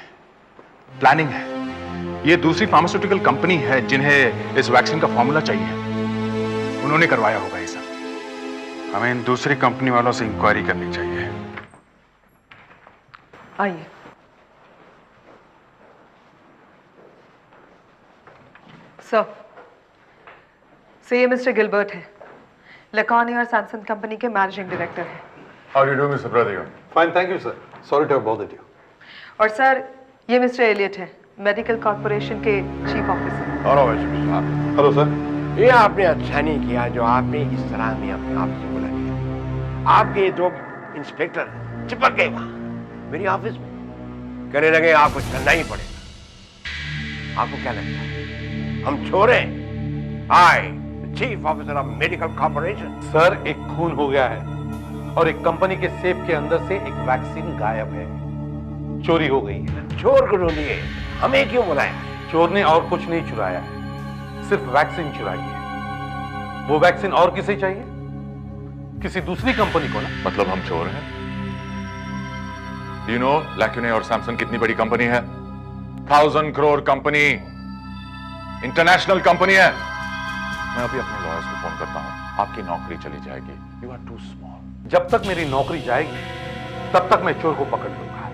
प्लानिंग है। ये दूसरी फार्मास्यूटिकल कंपनी है जिन्हें इस वैक्सीन का फॉर्मूला चाहिए, उन्होंने करवाया होगा ये सब। हमें इन दूसरी कंपनी वालों से इंक्वायरी करनी चाहिए। आइए। सो ये मिस्टर गिलबर्ट है, लकानी और सैमसंग कंपनी के मैनेजिंग डायरेक्टर हैं। How do you do, Mr. Pradip? Fine, thank you, sir. Sorry to have bothered you. और सर ये मिस्टर एलियट है, मेडिकल कॉर्पोरेशन के चीफ ऑफिसर। Hello sir. ये आपने अच्छा नहीं किया जो आपने इस तरह में अपने आप से बुला लिया। आपके ये दो इंस्पेक्टर चिपक गए वहां मेरी ऑफिस में, कहने लगे आपको चलना ही पड़ेगा। आपको क्या लगता है हम चोर हैं? I chief officer of medical corporation. Sir एक खून हो गया है और एक कंपनी के सेफ के अंदर से एक वैक्सीन गायब है, चोरी हो गई है। चोर को ढूंढिए, हमें क्यों बुलाया? चोर ने और कुछ नहीं चुराया है, सिर्फ वैक्सीन चुराई है। वो वैक्सीन और किसे चाहिए? किसी दूसरी कंपनी को ना। मतलब हम चोर हैं? यू नो लैक्यूने और सैमसंग कितनी बड़ी कंपनी है? 1000 करोड़ कंपनी, इंटरनेशनल कंपनी है। मैं अभी अपने लॉयर्स को फोन करता हूं, आपकी नौकरी चली जाएगी। You are too small. जब तक मेरी नौकरी जाएगी तब तक मैं चोर को पकड़ लूंगा,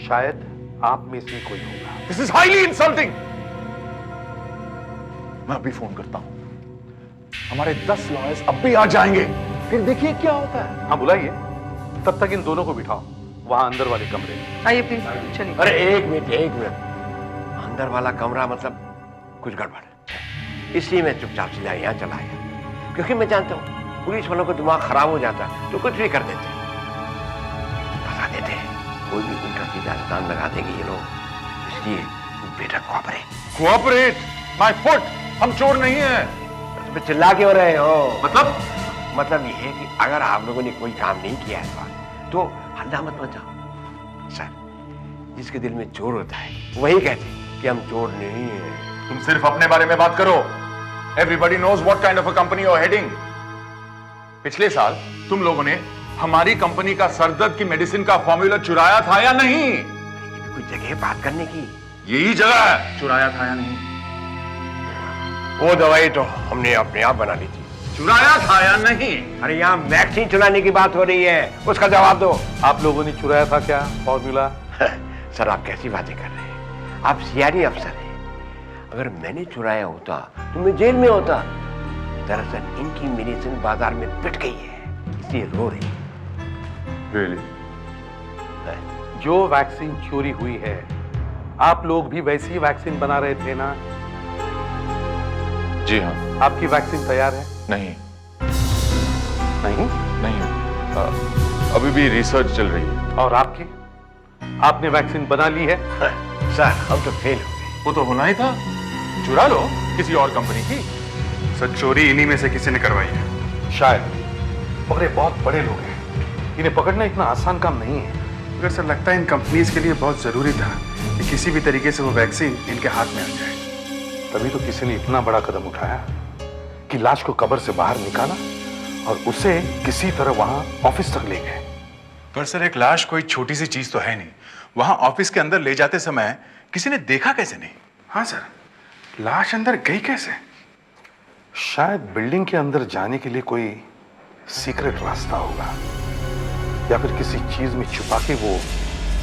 शायद आप में से कोई होगा। This is highly insulting. मैं अभी फोन करता हूं, हमारे 10 लॉयर्स अब भी आ जाएंगे, फिर देखिए क्या होता है। हाँ बुलाइए, तब तक इन दोनों को बिठाओ वहां अंदर वाले कमरे में। आइए प्लीज, चलिए। अरे एक मिनट, अंदर वाला कमरा मतलब कुछ गड़बड़ है, इसलिए मैं चुपचाप सीधा यहाँ चला आया, क्योंकि मैं जानता हूँ पुलिस वालों का दिमाग खराब हो जाता तो कुछ भी कर देते, बता देते, कोई भी उल्टा सीधा स्थान लगा देंगे ये लोग, इसलिए बेटा कोऑपरेट माय फुट, हम चोर नहीं हैं। तो चिल्ला क्यों रहे हो? मतलब ये है कि अगर आप लोगों ने कोई काम नहीं किया है तो हल्ला मत मचाओ। सर, जिसके दिल में चोर होता है वही कहते कि हम चोर नहीं हैं। तुम सिर्फ अपने बारे में बात करो। Everybody knows what kind of a company you are heading. पिछले साल तुम लोगों ने हमारी कंपनी का सरदर्द की मेडिसिन का फॉर्मूला चुराया था या नहीं? ये भी कोई जगह है बात करने की? यही जगह है, चुराया था या नहीं? वो दवाई तो हमने अपने आप बना ली थी। चुराया था या नहीं? अरे यहाँ वैक्सीन चुराने की बात हो रही है, उसका जवाब दो। आप लोगों ने चुराया था क्या फॉर्मूला? सर आप कैसी बातें कर रहे हैं? आप सीआईडी अफसर हैं। अगर मैंने चुराया होता तो मैं जेल में होता। दरअसल इनकी मेडिसिन बाजार में पिट गई है, इसलिए रो रही है। Really? जो वैक्सीन चोरी हुई है, आप लोग भी वैसी ही वैक्सीन बना रहे थे ना? जी हाँ। आपकी वैक्सीन तैयार है? नहीं नहीं? नहीं, अभी भी रिसर्च चल रही है। और आपकी? आपने वैक्सीन बना ली है? सर हम तो फेल हो गए। वो तो होना ही था, चुरा लो किसी और कंपनी की। सर चोरी इन्हीं में से किसी ने करवाई है। शायद, मगर ये बहुत बड़े लोग हैं, इन्हें पकड़ना इतना आसान काम नहीं है। मगर सर लगता है इन कंपनीज के लिए बहुत जरूरी था कि किसी भी तरीके से वो वैक्सीन इनके हाथ में आ जाए। तभी तो किसी ने इतना बड़ा कदम उठाया कि लाश को कब्र से बाहर निकाला और उसे किसी तरह वहां ऑफिस तक ले गए। पर सर एक लाश कोई छोटी सी चीज तो है नहीं, वहां ऑफिस के अंदर ले जाते समय किसी ने देखा कैसे नहीं? हाँ सर, लाश अंदर गई कैसे? शायद बिल्डिंग के अंदर जाने के लिए कोई सीक्रेट रास्ता होगा, या फिर किसी चीज में छुपा के वो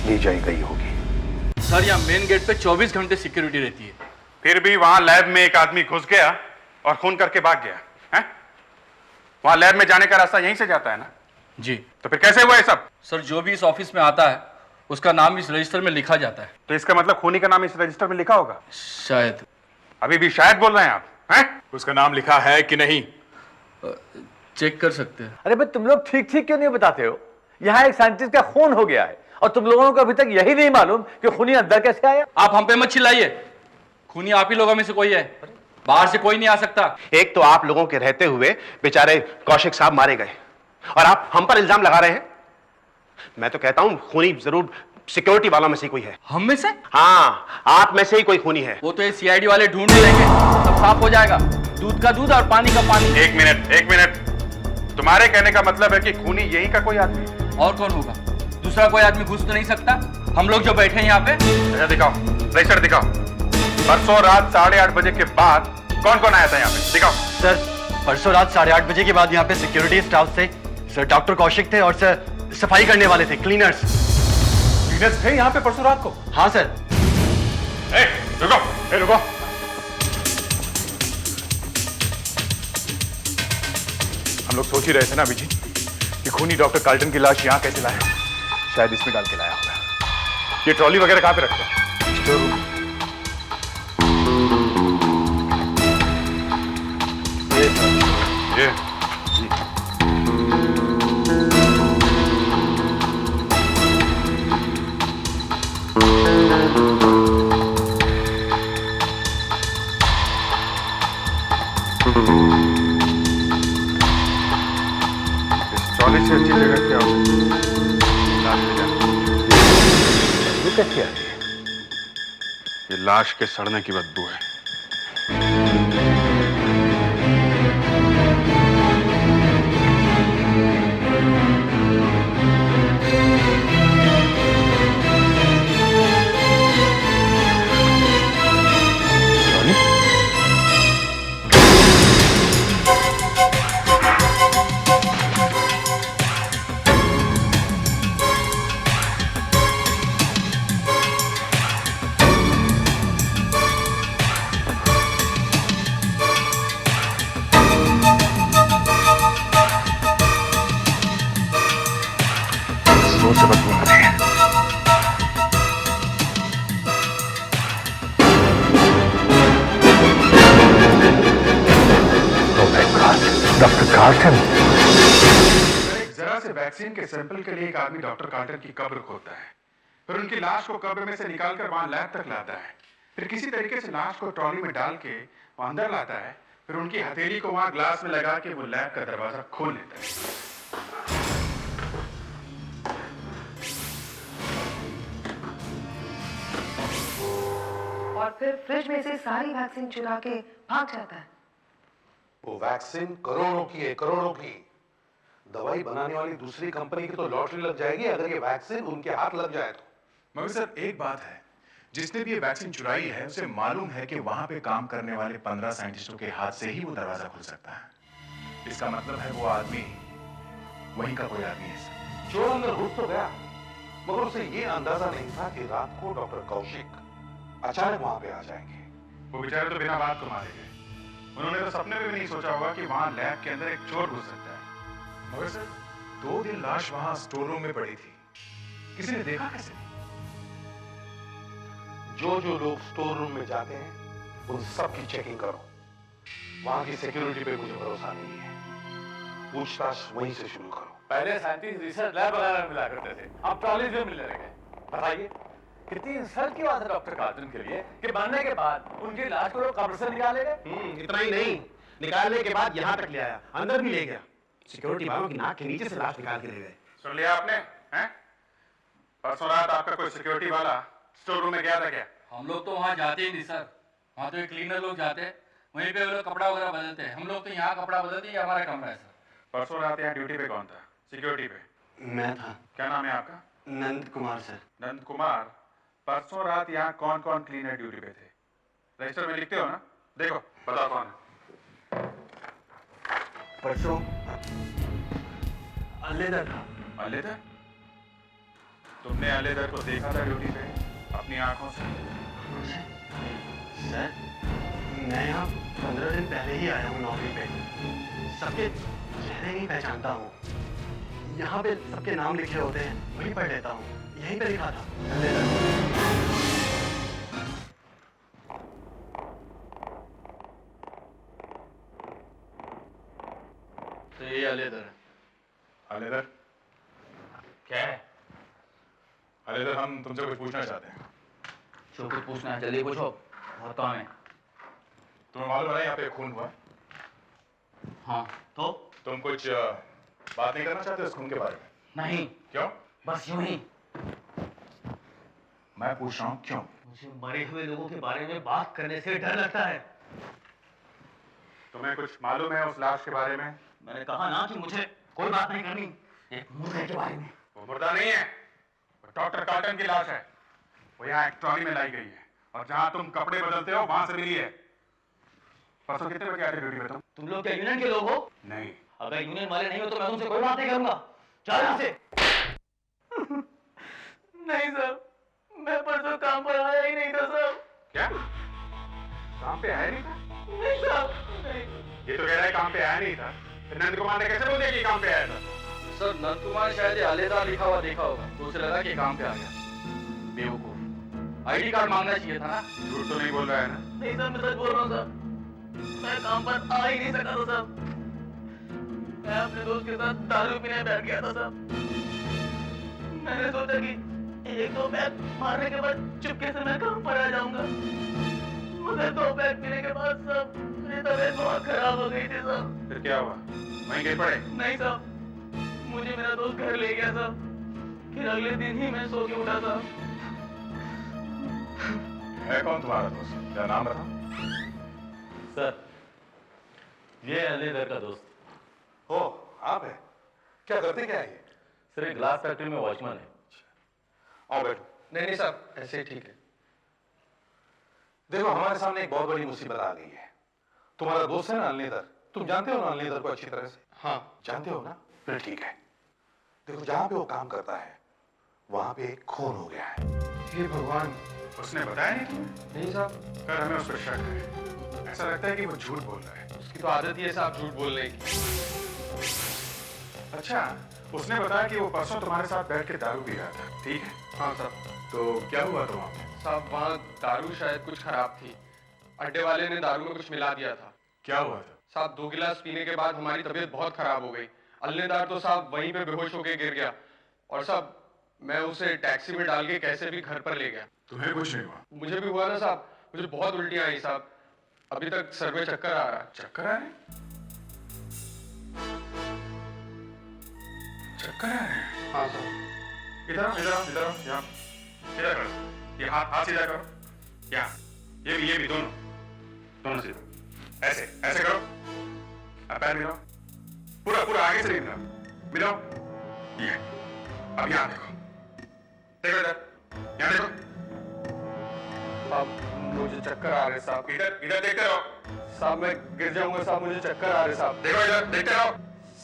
ले जाई गई होगी। सर यहाँ मेन गेट पे 24 घंटे सिक्योरिटी रहती है। फिर भी वहां लैब में एक आदमी घुस गया और खून करके भाग गया है? वहां लैब में जाने का रास्ता यहीं से जाता है ना? जी। तो फिर कैसे हुआ ये सब? सर जो भी इस ऑफिस में आता है उसका नाम इस रजिस्टर में लिखा जाता है। तो इसका मतलब खूनी का नाम इस रजिस्टर में लिखा होगा? शायद। अभी भी शायद बोल रहे हैं आप? हैं? उसका नाम लिखा है कि नहीं? चेक कर सकते हैं। अरे भाई तुम लोग ठीक ठीक क्यों नहीं बताते हो? यहाँ एक साइंटिस्ट का खून हो गया है और तुम लोगों को अभी तक यही नहीं मालूम कि खूनी अंदर कैसे आया। आप हम पे मत चिल्लाइए, खूनी आप ही लोगों में से कोई है, बाहर से कोई नहीं आ सकता। एक तो आप लोगों के रहते हुए बेचारे कौशिक साहब मारे गए और आप हम पर इल्जाम लगा रहे हैं। मैं तो कहता हूं खूनी जरूर सिक्योरिटी वालों में से कोई है। हम में से? हाँ, आप में से ही कोई खूनी है। वो तो ये सीआईडी वाले ढूंढ लेंगे, सब साफ हो जाएगा। दूध का दूध और पानी का पानी। एक मिनट। तुम्हारे कहने का मतलब है कि खूनी यही का कोई आदमी? और कौन होगा? दूसरा कोई आदमी घुस तो नहीं सकता। हम लोग जो बैठे हैं यहाँ पे। अच्छा दिखाओ, रजिस्टर दिखाओ। परसों रात 8:30 बजे के बाद कौन कौन आया था यहाँ पे? दिखाओ। सर परसों रात 8:30 बजे के बाद यहाँ पे सिक्योरिटी स्टाफ थे सर, डॉक्टर कौशिक थे और सर सफाई करने वाले थे, क्लीनर्स थे यहाँ पे परसों रात को? हाँ सर। रुको। हम लोग सोच ही रहे थे ना अभिजीत कि खूनी डॉक्टर कार्ल्टन की लाश यहाँ कैसे लाया। शायद इसमें डाल के लाया होगा। ये ट्रॉली वगैरह कहाँ पे रखते हैं? Store room. ये ट्रॉली से अच्छी जगह क्या हो? लाश ले जाना। ये कैसे आ रही है? ये लाश के सड़ने की बदबू है। जरा से वैक्सीन के सैंपल के लिए एक आदमी डॉक्टर कार्ल्टन की कब्र खोदता है, फिर उनकी लाश को कब्र में से निकालकर वहां लैब तक लाता है, फिर किसी तरीके से लाश को ट्रॉली में डाल के वो अंदर लाता है, फिर उनकी हथेली को वहां ग्लास में लगा के वो लैब का दरवाजा खोल लेता है। और फिर फ्रिज में से सारी वैक्सीन चुरा के भाग जाता है। वो वैक्सीन करोड़ों की है, करोड़ों की। दवाई बनाने वाली दूसरी कंपनी की तो लॉटरी लग जाएगी अगर ये वैक्सीन उनके हाथ लग जाए तो। मगर सर एक बात है, जिसने भी ये वैक्सीन चुराई है उसे मालूम है कि वहां पे काम करने वाले 15 साइंटिस्टों के हाथ से ही वो दरवाजा खुल सकता है। इसका मतलब है वो आदमी वहीं का कोई आदमी है। चोर अंदर घुस तो गया, मगर उसे ये अंदाजा नहीं था कि रात को डॉक्टर कौशिक अचानक वहां पे आ जाएंगे। वो बेचारे तो बिना बात को मारे गए। उन्होंने तो सपने में भी नहीं सोचा होगा कि वहां लैब के अंदर एक चोर घुस सकता है। मगर सर 2 दिन लाश वहां स्टोर रूम में पड़ी थी, किसी ने देखा कैसे? जो लोग स्टोर रूम में जाते हैं उन सब की चेकिंग करो। वहां की सिक्योरिटी पे मुझे भरोसा नहीं है। पूछताछ वहीं से शुरू करो। पहले साइंटिस्ट रिसर्च लैब वगैरह मिला करते थे, अब ट्रॉली में मिलने लगे। बताइए कितनी इंसल्ट की बात है डॉक्टर कार्ल्टन के लिए कि मरने के बाद उनकी लाश को लोग कब्र से निकाले गए। इतना ही नहीं, निकालने के बाद यहाँ तक ले आया, अंदर भी ले गया। सिक्योरिटी वालों की नाक के नीचे से लाश निकाल के ले गए। सुन लिया आपने? हैं? परसों रात आपका कोई सिक्योरिटी वाला स्टोर रूम में गया था क्या? हम लोग तो वहाँ जाते ही नहीं सर, वहाँ तो एक क्लीनर लोग जाते हैं, वहीं पे वो लोग कपड़ा वगैरह बदलते हैं। हम लोग तो यहाँ कपड़ा बदलते हैं, हमारा कमरा है सर। परसों रात यहाँ ड्यूटी पे कौन था? सिक्योरिटी पे? मैं था। क्या नाम है आपका? नंद कुमार सर। नंद कुमार। परसों रात यहाँ कौन कौन क्लीनर ड्यूटी पे थे? रजिस्टर में लिखते हो ना? देखो बताओ कौन है। परसों अलेदर था। अलेदर? तुमने अलेदर को देखा था ड्यूटी पे अपनी आंखों से? सर मैं यहाँ 15 दिन पहले ही आया हूँ नौकरी पे। सबके चेहरे नहीं पहचानता हूँ। यहाँ पे सबके नाम लिखे होते हैं, वहीं पढ़ लेता हूँ। यहीं पे लिखा था अलेदर। अलेदर क्या है? अलेदर, हम तुमसे कुछ पूछना चाहते हैं। जो कुछ पूछना है जल्दी पूछो, बहुत काम है। तुम्हें मालूम है यहाँ पे खून हुआ? हाँ, तो तुम कुछ बात नहीं करना चाहते उस खून के बारे में? नहीं। क्यों? बस यूं ही। मैं पूछ रहा हूँ क्यों? मुझे मरे हुए लोगों के बारे में बात करने से डर लगता है। तुम्हें कुछ मालूम है उस लाश के बारे में? मैंने कहा ना कि मुझे कोई बात नहीं करनी एक मुर्दे के बारे में। वो मुर्दा नहीं है, वो डॉक्टर कार्टन की लाश है। वो यहाँ एक ट्रॉली में लाई गई है और जहाँ तुम कपड़े बदलते हो वहां से मिली है। परसों कितने बजे आए थे ड्यूटी पे तुम लोग क्या यूनियन के लोग हो? नहीं। अगर यूनियन वाले नहीं हो तो मैं तुमसे कोई बात नहीं करूंगा। चल यहाँ से। नहीं सर, मैं परसों काम पर आया ही नहीं था सर। क्या? काम पे आया नहीं था? नहीं सर, नहीं। ये तो कह रहा है काम पे आया नहीं था। फिर नंद कुमार ने कैसे बोल दिया कि काम पे आया था? सर नंद कुमार शायद ये अलेदार लिखा हुआ देखा होगा तो उसे लगा कि काम पे आ गया। बेवकूफ, आईडी कार्ड मांगना चाहिए था ना। झूठ तो नहीं बोल रहा है ना? नहीं सर, मैं सच बोल रहा हूँ सर। मैं काम पर आ ही नहीं सका था सर। मैं अपने दोस्त के साथ दारू पीने बैठ गया था सर। मैंने सोचा कि एक दो पैक मारने के बाद चुपके से मैं काम पर आ जाऊंगा, मगर दो पैक पीने के बाद सब मेरी तबीयत बहुत खराब हो गई थी सब। फिर क्या हुआ? वहीं गिर पड़े? नहीं साहब, मुझे मेरा दोस्त घर ले गया साहब। फिर अगले दिन ही मैं सो के उठा था। है कौन तुम्हारा दोस्त? क्या नाम रहा? सर ये अलीदर का दोस्त। हो, आप है? क्या करते क्या है ये? सर ये ग्लास फैक्ट्री में वॉचमैन है। आओ बैठो। नहीं साहब, ऐसे ही ठीक है। देखो, हमारे सामने एक बहुत बड़ी मुसीबत आ गई है। तुम्हारा दोस्त है ना अलीदर, तुम जानते हो ना अलीदर को अच्छी तरह से? हाँ जानते हो ना? फिर ठीक है। देखो, जहां पे वो काम करता है वहां पे एक खून हो गया है। हे भगवान, उसने बताया नहीं तुम्हें? नहीं साहब। कर हमें उस पर शक है। ऐसा लगता है कि वो झूठ बोल रहा है। उसकी तो आदत ही है साहब झूठ बोलने की। अच्छा, उसने बताया कि वो परसों तुम्हारे साथ बैठ के दारू पी रहा था, ठीक है? हाँ साहब। तो क्या हुआ तो वहां पे? साहब वहाँ दारू शायद कुछ खराब थी। अड्डे वाले ने दारू में कुछ मिला दिया था। क्या हुआ था? साहब 2 गिलास पीने के बाद हमारी तबीयत बहुत खराब हो गई। अल्लेदार तो साहब वहीं पे बेहोश होके गिर गया और साहब मैं उसे टैक्सी में डाल के कैसे भी घर पर ले गया। तुम्हें कुछ नहीं हुआ? मुझे भी हुआ ना साहब, मुझे बहुत उल्टियां आई साहब। अभी तक सर में चक्कर आ रहा है। चक्कर आ रहे? चक्कर आ रहे हैं? हाँ साहब। इधर आओ, इधर आओ, इधर आओ, यहाँ इधर करो। ये हाथ सीधा करो। यहाँ, ये भी दोनों सीधा। ऐसे ऐसे करो। अब पैर मिलाओ, पूरा आगे से मिलाओ। ये अब यहाँ देखो इधर, यहाँ देखो। साहब मुझे चक्कर आ रहे साहब। इधर देखते रहो। साहब मैं गिर जाऊंगा साहब, मुझे चक्कर आ रहे साहब। देखो इधर, देखते रहो।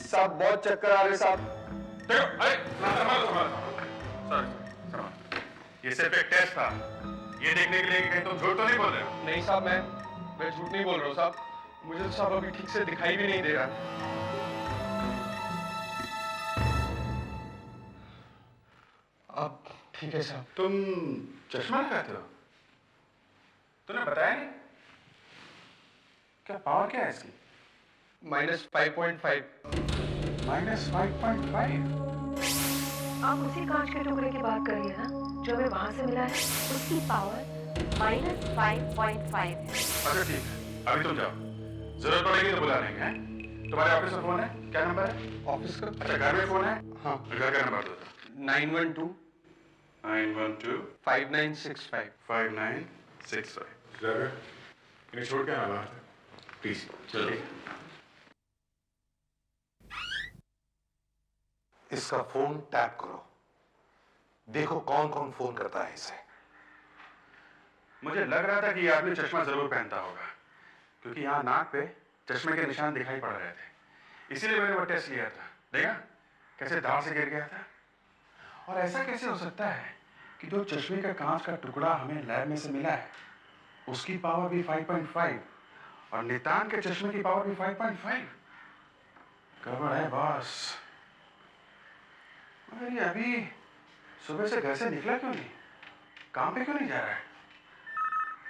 साहब बहुत चक्कर आ रहे साहब। देखो, अरे सॉरी, ये सिर्फ एक टेस्ट था, ये देखने के लिए कि कहीं तुम झूठ तो नहीं बोल रहे हो? नहीं साहब, मैं झूठ नहीं बोल रहा हूँ साहब। मुझे तो साहब अभी ठीक से दिखाई भी नहीं दे रहा। अब ठीक है साहब। तुम चश्मा लगाते हो? तूने बताया नहीं? क्या पावर क्या है इसकी? -5.5। -5.5? आप उसी कांच के टुकड़े की बात करिए ना जो हमें वहां से मिला है। उसकी पावर -5.5 है। अच्छा ठीक है, अभी तुम जाओ, जरूरत पड़ेगी तो बुला लेंगे। हैं? तुम्हारे ऑफिस में फोन है? क्या नंबर है ऑफिस का? अच्छा, घर में फोन है? हाँ। घर का नंबर दो। 912 5965 5965। 5965। इन्हें छोड़ के आना बाहर, प्लीज। चलो। इसका फोन टैप करो, देखो कौन कौन फोन करता है इसे। मुझे लग रहा था कि ये आदमी चश्मा जरूर पहनता होगा, क्योंकि यहाँ नाक पे चश्मे के निशान दिखाई पड़ रहे थे। इसीलिए मैंने वो टेस्ट लिया था। देखा कैसे दांत से गिर गया था। और ऐसा कैसे हो सकता है कि जो चश्मे का कांच का टुकड़ा हमें लैब में से मिला है उसकी पावर भी 5.5 और नितान के चश्मे की पावर भी 5.5? गड़बड़ है बॉस। मगर ये अभी सुबह से घर से निकला क्यों नहीं? काम पे क्यों नहीं जा रहा है?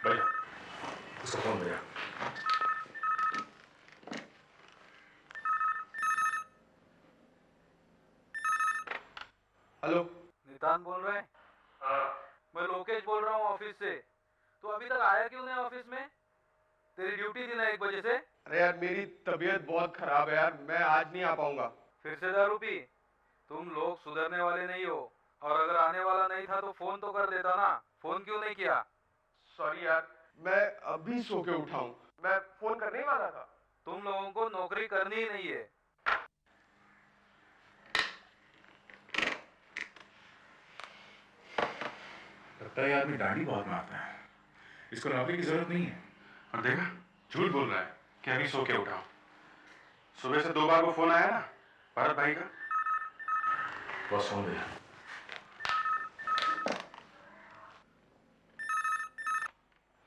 भैया, उसका फोन भैया। हेलो। नितान बोल रहे हैं? मैं लोकेश बोल रहा हूँ ऑफिस से। तू अभी तक आया क्यों नहीं ऑफिस में? तेरी ड्यूटी थी ना 1 बजे से। अरे यार मेरी तबीयत बहुत खराब है यार, मैं आज नहीं आ पाऊंगा। फिर से दारू पी? तुम लोग सुधरने वाले नहीं हो, और अगर आने वाला नहीं था तो फोन तो कर देता ना। फोन क्यों नहीं किया? सॉरी यार, मैं अभी सो के उठा हूँ, मैं फोन करने ही वाला था। तुम लोगों को नौकरी करनी ही नहीं है। लगता है आदमी डांडी बहुत मारता है, इसको नौकरी की जरूरत नहीं है। और देखा, झूठ बोल रहा है कि अभी सो के उठा हूं। सुबह से 2 बार वो फोन आया ना भरत भाई का, बस हो गया।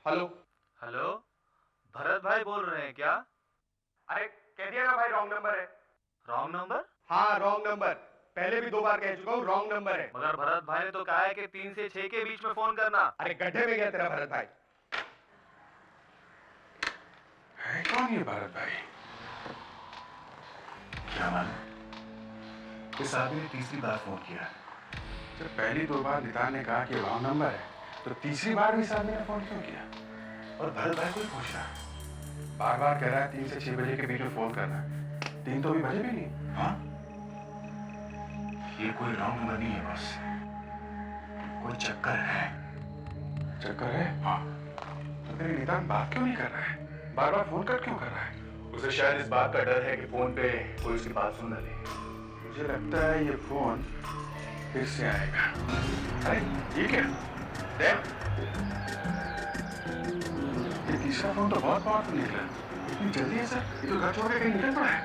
हेलो। हेलो, भरत भाई बोल रहे हैं क्या? अरे कह दिया ना भाई, रॉन्ग नंबर है। Wrong number? हाँ रॉन्ग नंबर, पहले भी 2 बार कह चुका हूँ, रॉन्ग नंबर है। मगर भरत भाई ने तो कहा है कि 3 से 6 के बीच में फोन करना। अरे गड्ढे में गया तेरा भरत भाई। है कौन ये भरत भाई? क्या मालूम, इस आदमी ने तीसरी बार फोन किया। जब पहली 2 बार नितान ने कहा कि रॉन्ग नंबर है, तो तीसरी बार भी इस आदमी ने फोन क्यों किया? और भरत भाई को ही पूछ रहा है, बार बार कह रहा है 3 से 6 बजे के बीच में फोन करना है। 3 तो अभी बजे भी नहीं। हाँ, ये कोई रॉन्ग नंबर नहीं है बस, कोई चक्कर है। चक्कर है? हाँ। तो तेरे नितान बात क्यों नहीं कर रहा है? बार बार फोन क्यों कर रहा है? उसे शायद इस बात का डर है कि फोन पे कोई उसकी बात सुन न ले। मुझे लगता है ये फोन फिर से आएगा। अरे ये क्या? देख, ये तीसरा फोन तो बहुत पावरफुल निकला। इतनी जल्दी है सर? ये तो घर छोड़ के कहीं निकल पड़ा है।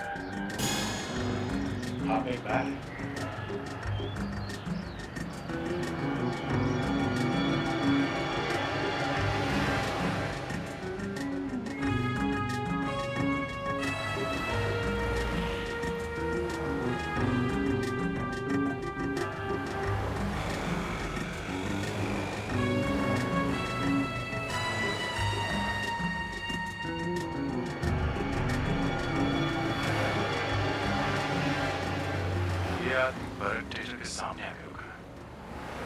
आप एक बार भरत थिएटर के सामने आके रुका।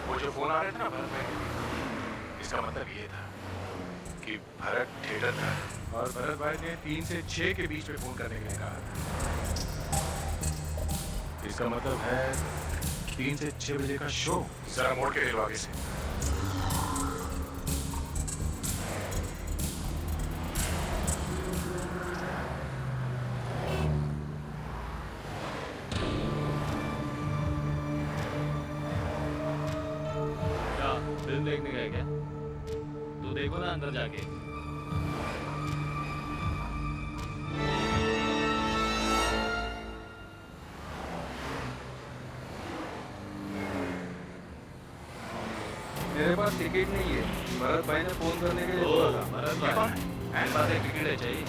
वो जो फोन आ रहे थे ना भरत भाई के, इसका मतलब ये था कि भरत थिएटर था और भरत भाई ने 3 से 6 के बीच में फोन करने के लिए कहा था। इसका मतलब है 3 से 6 बजे का शो। जरा मोड़ के ले लो आगे से। फिल्म देखने गए क्या? तो देखो ना अंदर जाके। मेरे पास टिकट नहीं है, भरत भाई ने फोन करने के लिए बोला था। भरत भाई, मेरे पास एक टिकट है, चाहिए?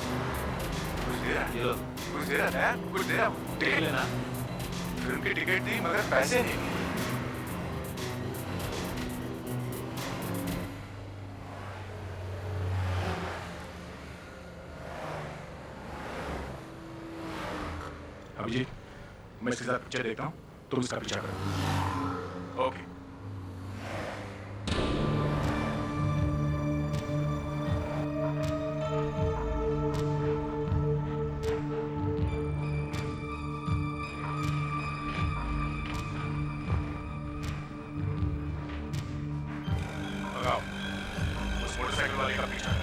कुछ दे रहा? ये लो। कुछ दे रहा है? कुछ दे रहा? टिकट लेना। फिल्म की टिकट दी मगर पैसे नहीं। अभिजीत, मैं इसके साथ पिक्चर देखता हूँ, तुम इसका पीछा करो। ओके। लगाओ, उस मोटरसाइकिल वाले का पीछा करो।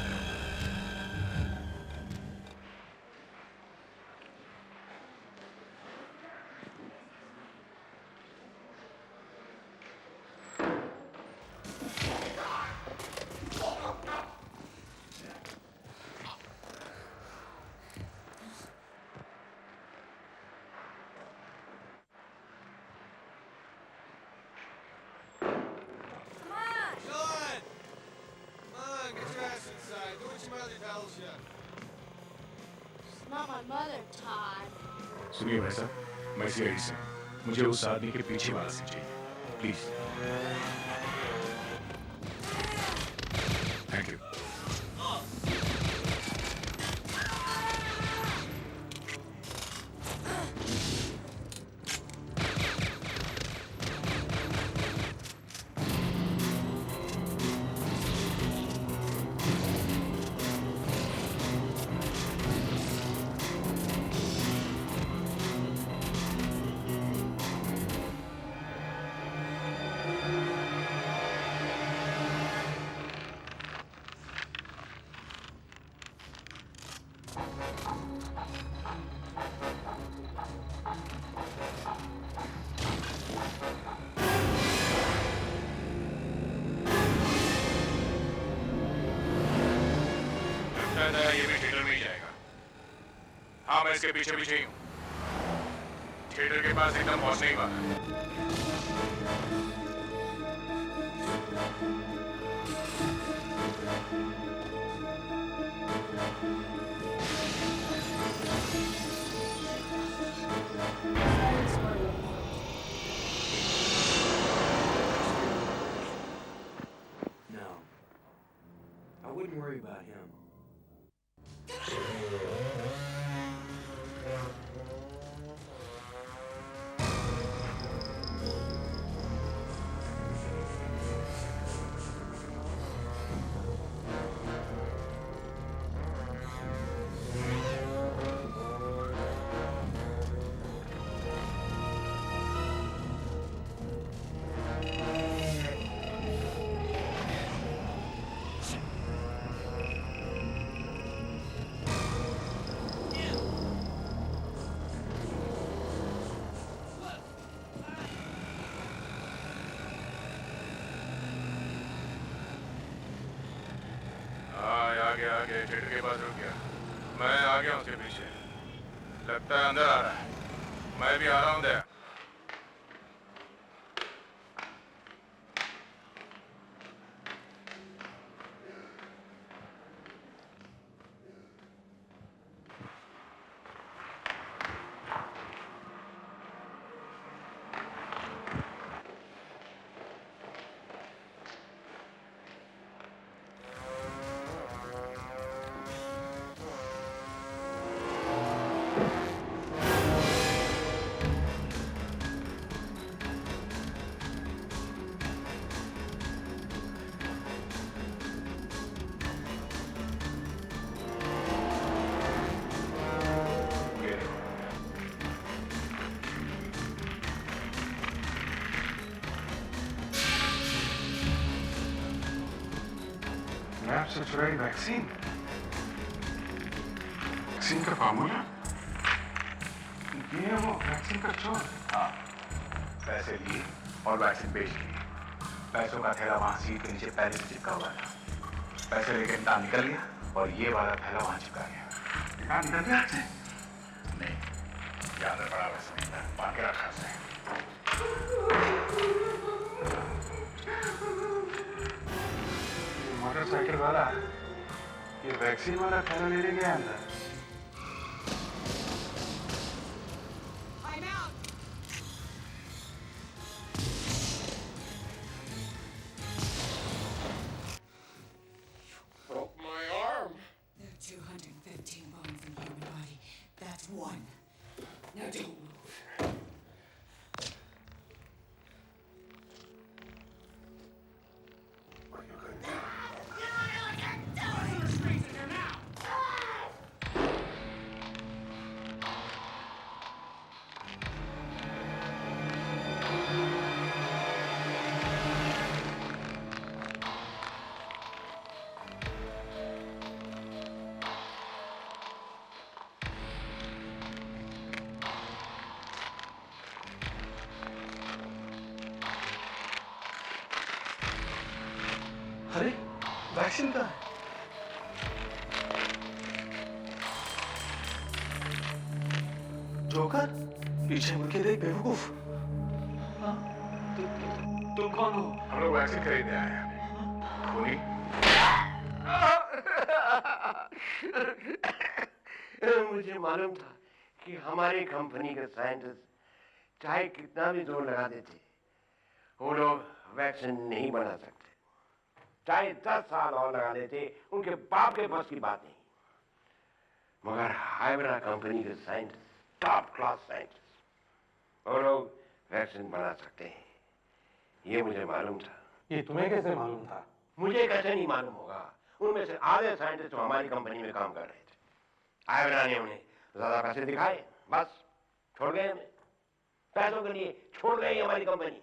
सुनिए भाई साहब, मैं सीआईडी से, मुझे उस आदमी के पीछे वाला सीन चाहिए, प्लीज। Thank you. कहता है ये भी थिएटर में ही जाएगा। हाँ, मैं इसके पीछे पीछे ही हूँ। थिएटर के पास एकदम पहुंचने ही वाला है। No. I wouldn't worry about him. आगे थिएटर के पास रुक गया। मैं आ गया उसके पीछे। लगता है अंदर आ रहा है। मैं भी आ रहा हूँ दया। चुराई वैक्सीन। वैक्सीन का फार्मूला? ये है वो वैक्सीन का चोर। हाँ, पैसे लिए और वैक्सीन बेच लिए। पैसों का थैला वहां सीट के नीचे पहले से चिपका हुआ था। पैसे लेके इंसान निकल गया और ये वाला थैला वहां चिपका गया। इंसान निकल गया आपसे? नहीं, याद पड़ा वैसे नहीं था, बांध के रखा से। मोटरसाइकिल वाला ये वैक्सीन वाला थैला लेने गया अंदर। Broke my arm. There are 215 bones in the human body. That's one. Now don't move. अरे वैक्सीन का जोकर पीछे मुड़ के देख बेवकूफ। तुम कौन हो? हम लोग वैक्सीन खरीदने आए हैं। खूनी मुझे मालूम था कि हमारी कंपनी के साइंटिस्ट चाहे कितना भी जोर लगा देते वो लोग वैक्सीन नहीं बना सकते। चाहे 10 साल और लगा देते उनके बाप के बस की बात नहीं। मगर हाइब्रा कंपनी के साइंटिस्ट टॉप क्लास साइंटिस्ट वो लोग वैक्सीन बना सकते हैं, ये मुझे मालूम था। ये तुम्हें कैसे मालूम था? मुझे कैसे नहीं मालूम होगा? उनमें से आधे साइंटिस्ट जो हमारी कंपनी में काम कर रहे थे, हाइब्रा ने उन्हें ज्यादा पैसे दिखाए, बस छोड़ गए हमें। पैसों के लिए छोड़ गई हमारी कंपनी।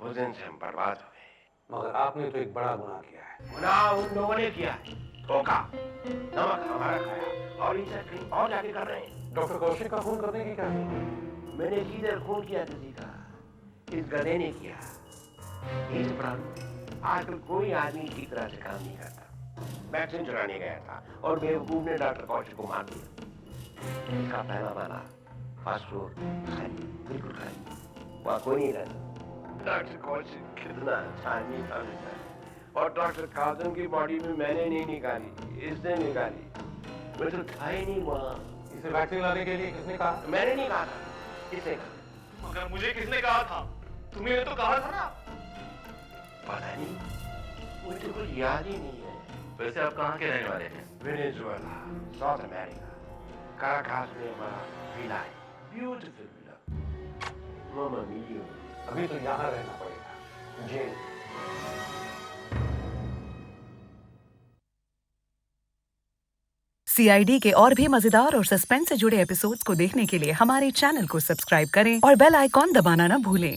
उस दिन से हम बर्बाद हो गए। मगर आपने तो एक बड़ा गुनाह किया है। गुनाह उन लोगों ने किया है, धोखा, नमक हमारा खाया और इनसे कहीं और जाके कर रहे हैं। डॉक्टर कौशिक का खून करने की क्या? मैंने सीधे खून किया किसी का, इस गधे ने किया। इस प्रॉब्लम आजकल कोई आदमी ठीक तरह से काम नहीं करता। वैक्सीन चुराने गया था और बेवकूफ ने डॉक्टर कौशिक को मार दिया। इसका पहला माला फर्स्ट फ्लोर खाली, बिल्कुल खाली, वहाँ कोई नहीं रहता। डॉक्टर कौशिक कितना अच्छा आदमी था बेटा। और डॉक्टर काजम की बॉडी में मैंने नहीं निकाली, इसने निकाली। मैं तो था ही नहीं वहाँ। इसे वैक्सीन लाने के लिए किसने कहा? मैंने नहीं कहा था, किसने कहा? मगर मुझे किसने कहा था? तुम्हें तो कहा था ना। पता नहीं, मुझे कुछ याद ही नहीं है। वैसे आप कहाँ के रहने वाले हैं? वेनेजुएला, साउथ अमेरिका, काराकास में हमारा विला है, ब्यूटीफुल विला। मामा मियो, अभी तो यहाँ रहना पड़ेगा, जेल। CID के और भी मजेदार और सस्पेंस से जुड़े एपिसोड्स को देखने के लिए हमारे चैनल को सब्सक्राइब करें और बेल आइकॉन दबाना ना भूलें।